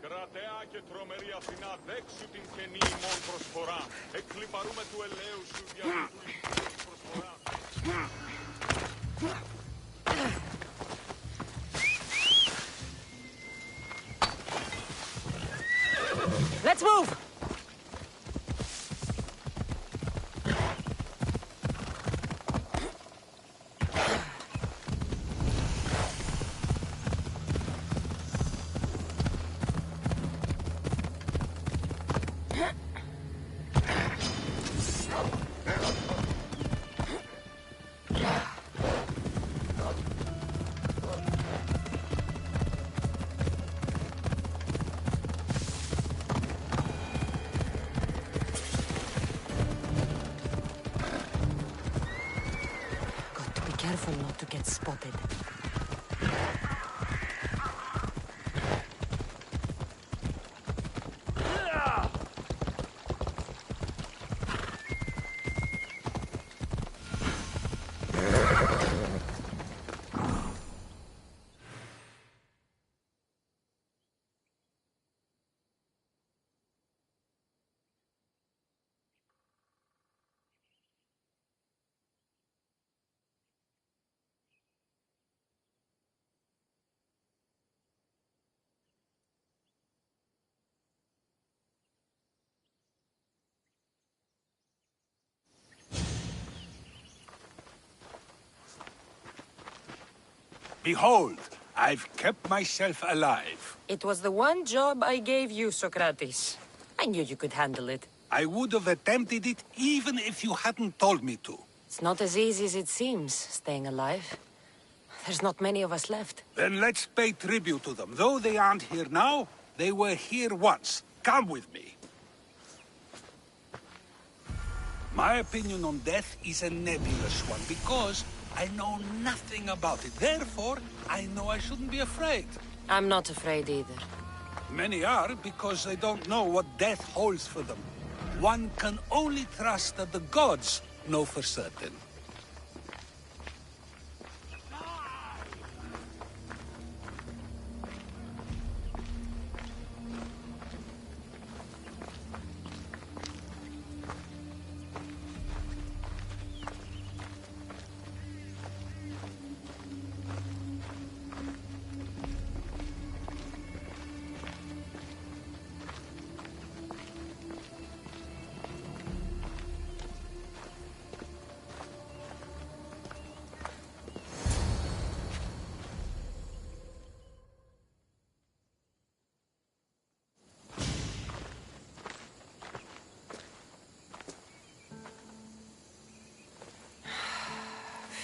Κρατέα και τρομερή Αθηνά, δέξου την καινή ημών προσφορά. Εκλιπαρούμε του ελαίου σου δια του λυκού προσφορά. Let's move! Careful not to get spotted. Behold, I've kept myself alive. It was the one job I gave you, Socrates. I knew you could handle it. I would have attempted it even if you hadn't told me to. It's not as easy as it seems, staying alive. There's not many of us left. Then let's pay tribute to them. Though they aren't here now, they were here once. Come with me. My opinion on death is a nebulous one, because I know nothing about it. Therefore, I know I shouldn't be afraid. I'm not afraid either. Many are because they don't know what death holds for them. One can only trust that the gods know for certain.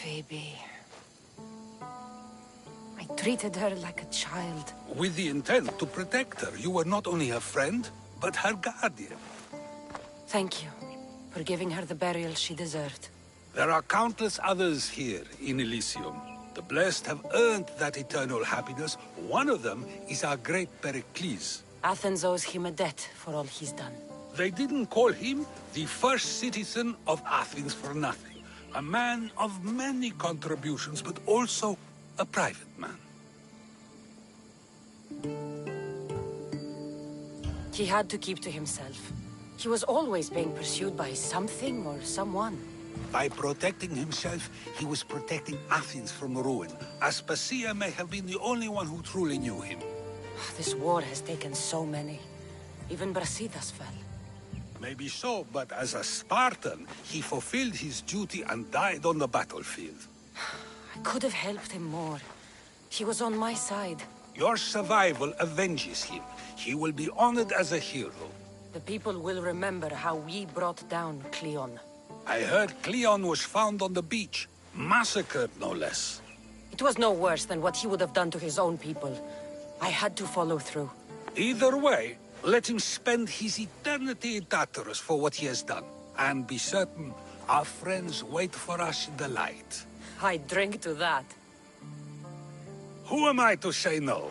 Phoebe. I treated her like a child. With the intent to protect her, you were not only her friend, but her guardian. Thank you for giving her the burial she deserved. There are countless others here in Elysium. The blessed have earned that eternal happiness. One of them is our great Pericles. Athens owes him a debt for all he's done. They didn't call him the first citizen of Athens for nothing. A man of many contributions, but also a private man. He had to keep to himself. He was always being pursued by something or someone. By protecting himself, he was protecting Athens from ruin. Aspasia may have been the only one who truly knew him. This war has taken so many. Even Brasidas fell. Maybe so, but as a Spartan, he fulfilled his duty and died on the battlefield. I could have helped him more. He was on my side. Your survival avenges him. He will be honored as a hero. The people will remember how we brought down Cleon. I heard Cleon was found on the beach, massacred no less. It was no worse than what he would have done to his own people. I had to follow through. Either way, let him spend his eternity in Tartarus for what he has done. And be certain, our friends wait for us in the light. I drink to that. Who am I to say no?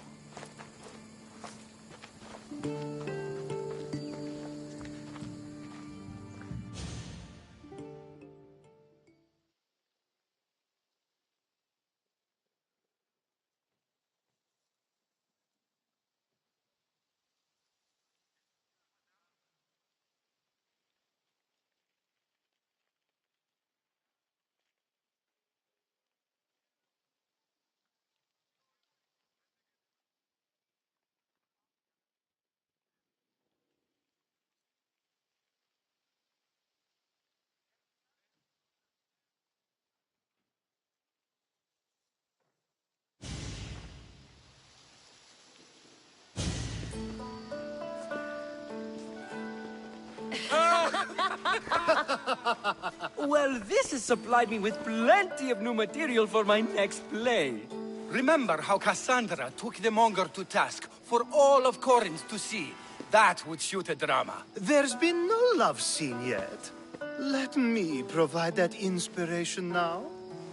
Well, this has supplied me with plenty of new material for my next play. Remember how Cassandra took the monger to task for all of Corinth to see? That would shoot a drama. There's been no love scene yet. Let me provide that inspiration now.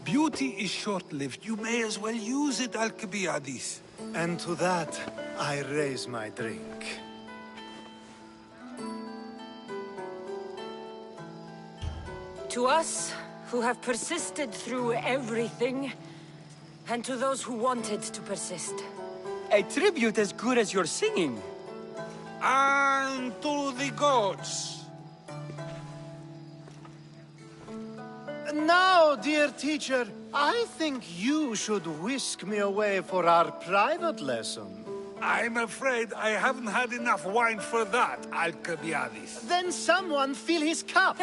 Beauty is short-lived. You may as well use it, Alcibiades. And to that, I raise my drink. To us, who have persisted through everything, and to those who wanted to persist. A tribute as good as your singing. And to the gods. Now, dear teacher, I think you should whisk me away for our private lesson. I'm afraid I haven't had enough wine for that, Alcibiades. Then someone fill his cup.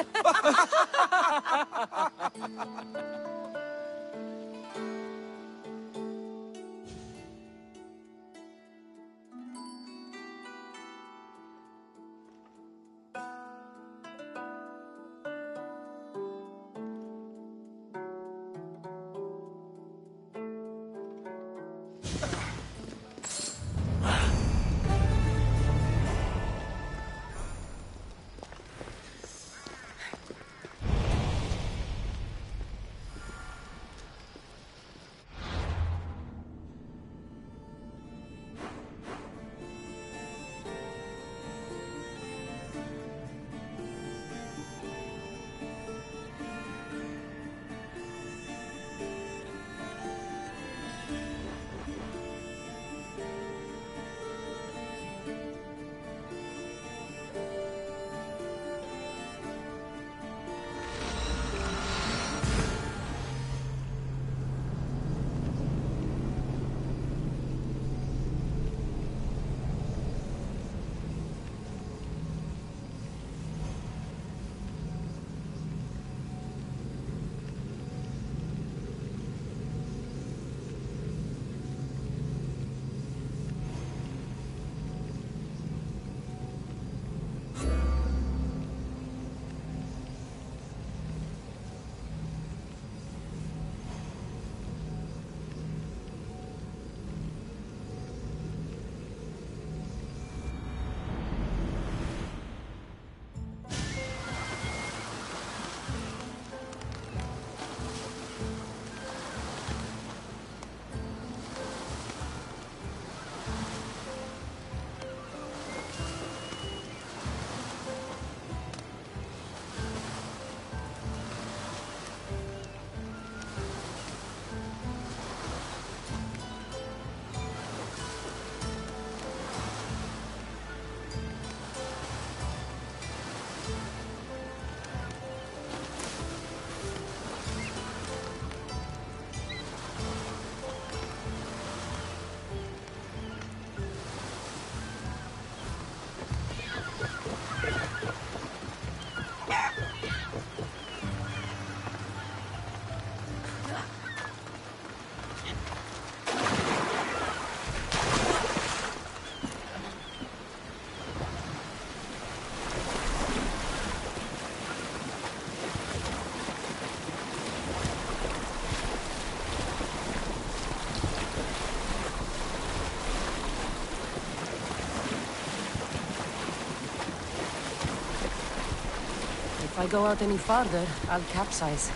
If I go out any farther, I'll capsize.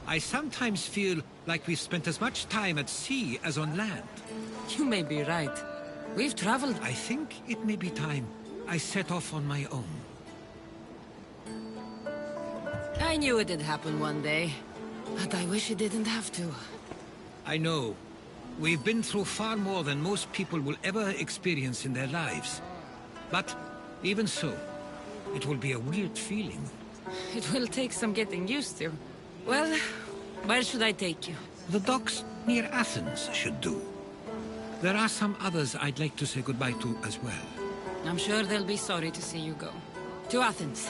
I sometimes feel like we've spent as much time at sea as on land. You may be right. We've traveled... I think it may be time I set off on my own. I knew it'd happen one day, but I wish it didn't have to. I know. We've been through far more than most people will ever experience in their lives. But even so, it will be a weird feeling. It will take some getting used to. Well, where should I take you? The docks near Athens should do. There are some others I'd like to say goodbye to as well. I'm sure they'll be sorry to see you go. To Athens.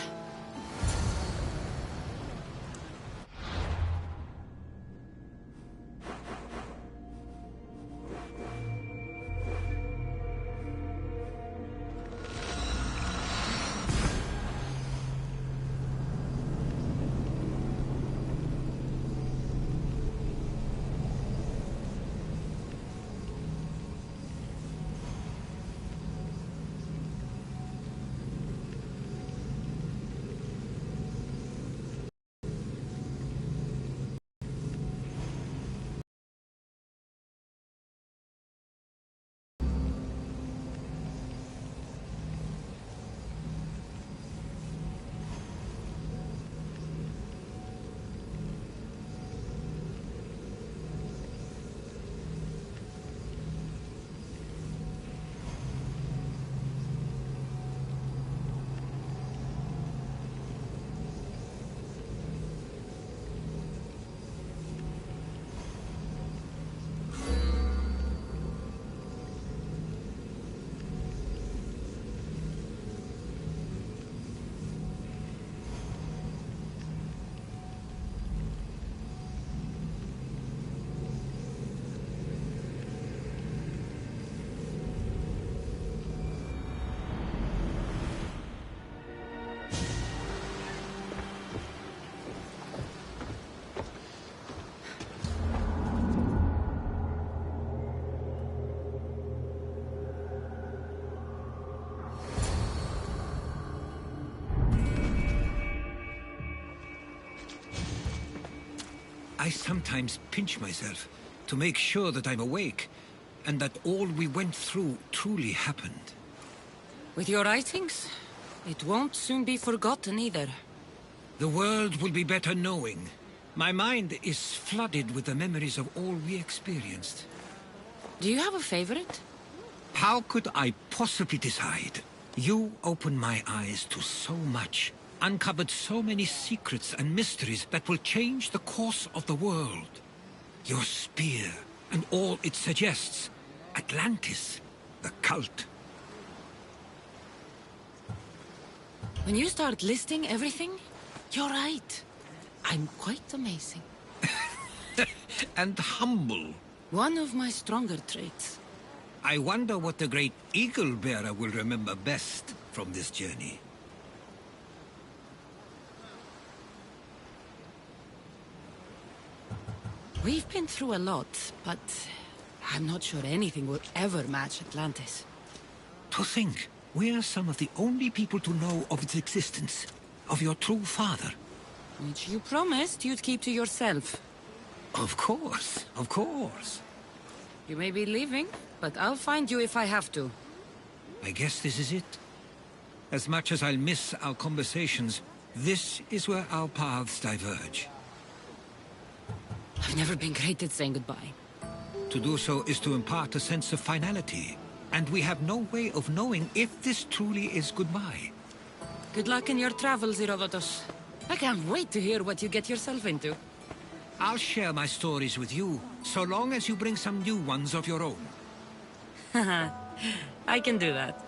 I sometimes pinch myself to make sure that I'm awake, and that all we went through truly happened. With your writings, it won't soon be forgotten either. The world will be better knowing. My mind is flooded with the memories of all we experienced. Do you have a favorite? How could I possibly decide? You opened my eyes to so much, uncovered so many secrets and mysteries that will change the course of the world. Your spear, and all it suggests. Atlantis, the cult. When you start listing everything, you're right. I'm quite amazing. And humble. One of my stronger traits. I wonder what the great Eagle Bearer will remember best from this journey. We've been through a lot, but I'm not sure anything will ever match Atlantis. To think, we're some of the only people to know of its existence, of your true father. Which you promised you'd keep to yourself. Of course, of course. You may be leaving, but I'll find you if I have to. I guess this is it. As much as I'll miss our conversations, this is where our paths diverge. I've never been great at saying goodbye. To do so is to impart a sense of finality, and we have no way of knowing if this truly is goodbye. Good luck in your travels, Herodotus. I can't wait to hear what you get yourself into. I'll share my stories with you, so long as you bring some new ones of your own. I can do that.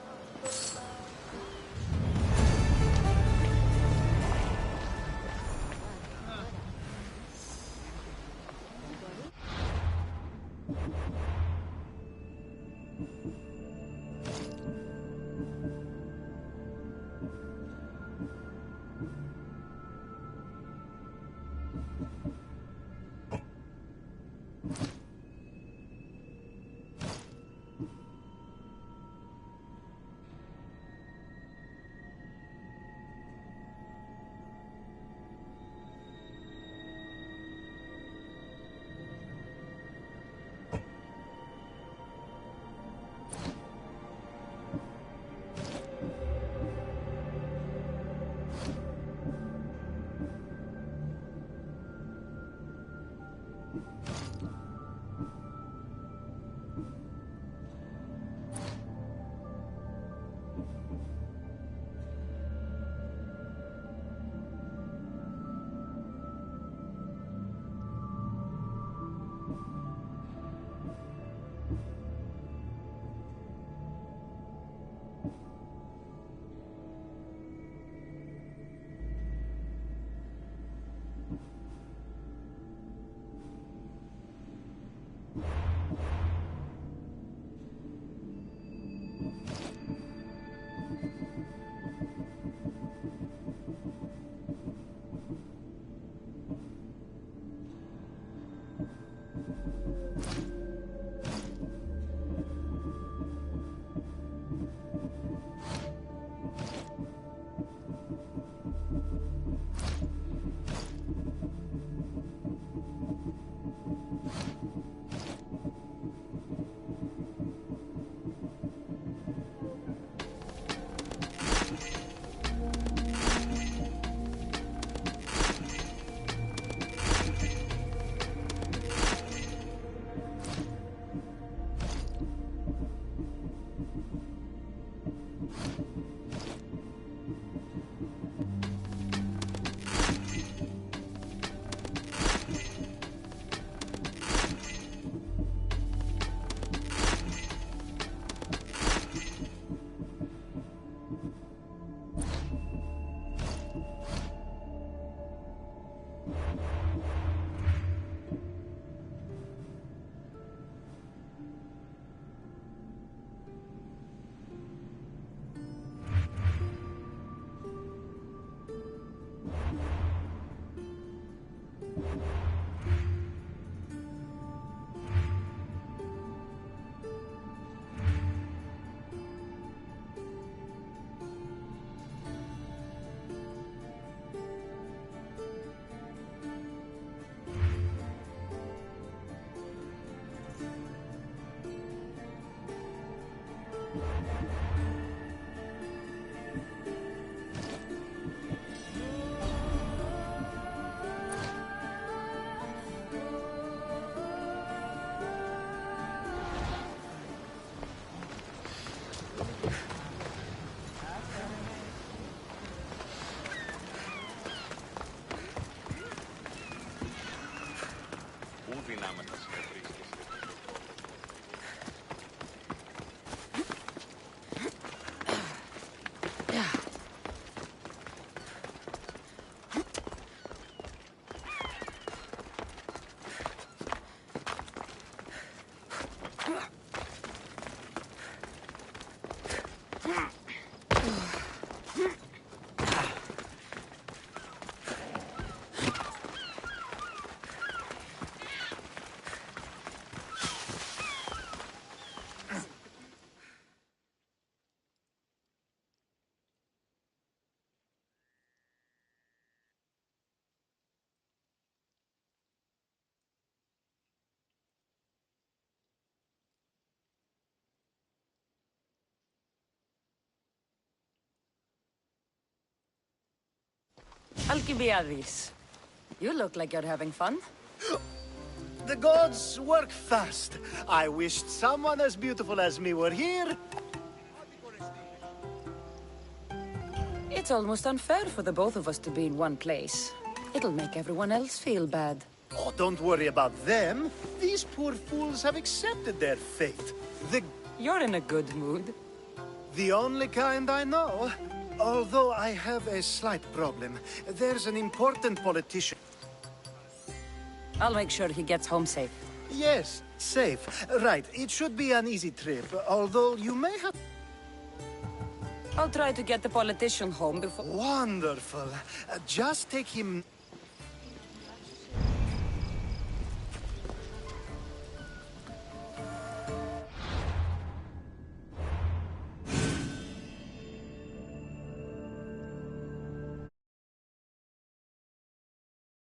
Alcibiades, you look like you're having fun. The gods work fast. I wished someone as beautiful as me were here. It's almost unfair for the both of us to be in one place. It'll make everyone else feel bad. Oh, don't worry about them. These poor fools have accepted their fate. You're in a good mood. The only kind I know. Although I have a slight problem. There's an important politician. I'll make sure he gets home safe. Yes, safe. Right, it should be an easy trip, although you may have... I'll try to get the politician home before... Wonderful. Just take him...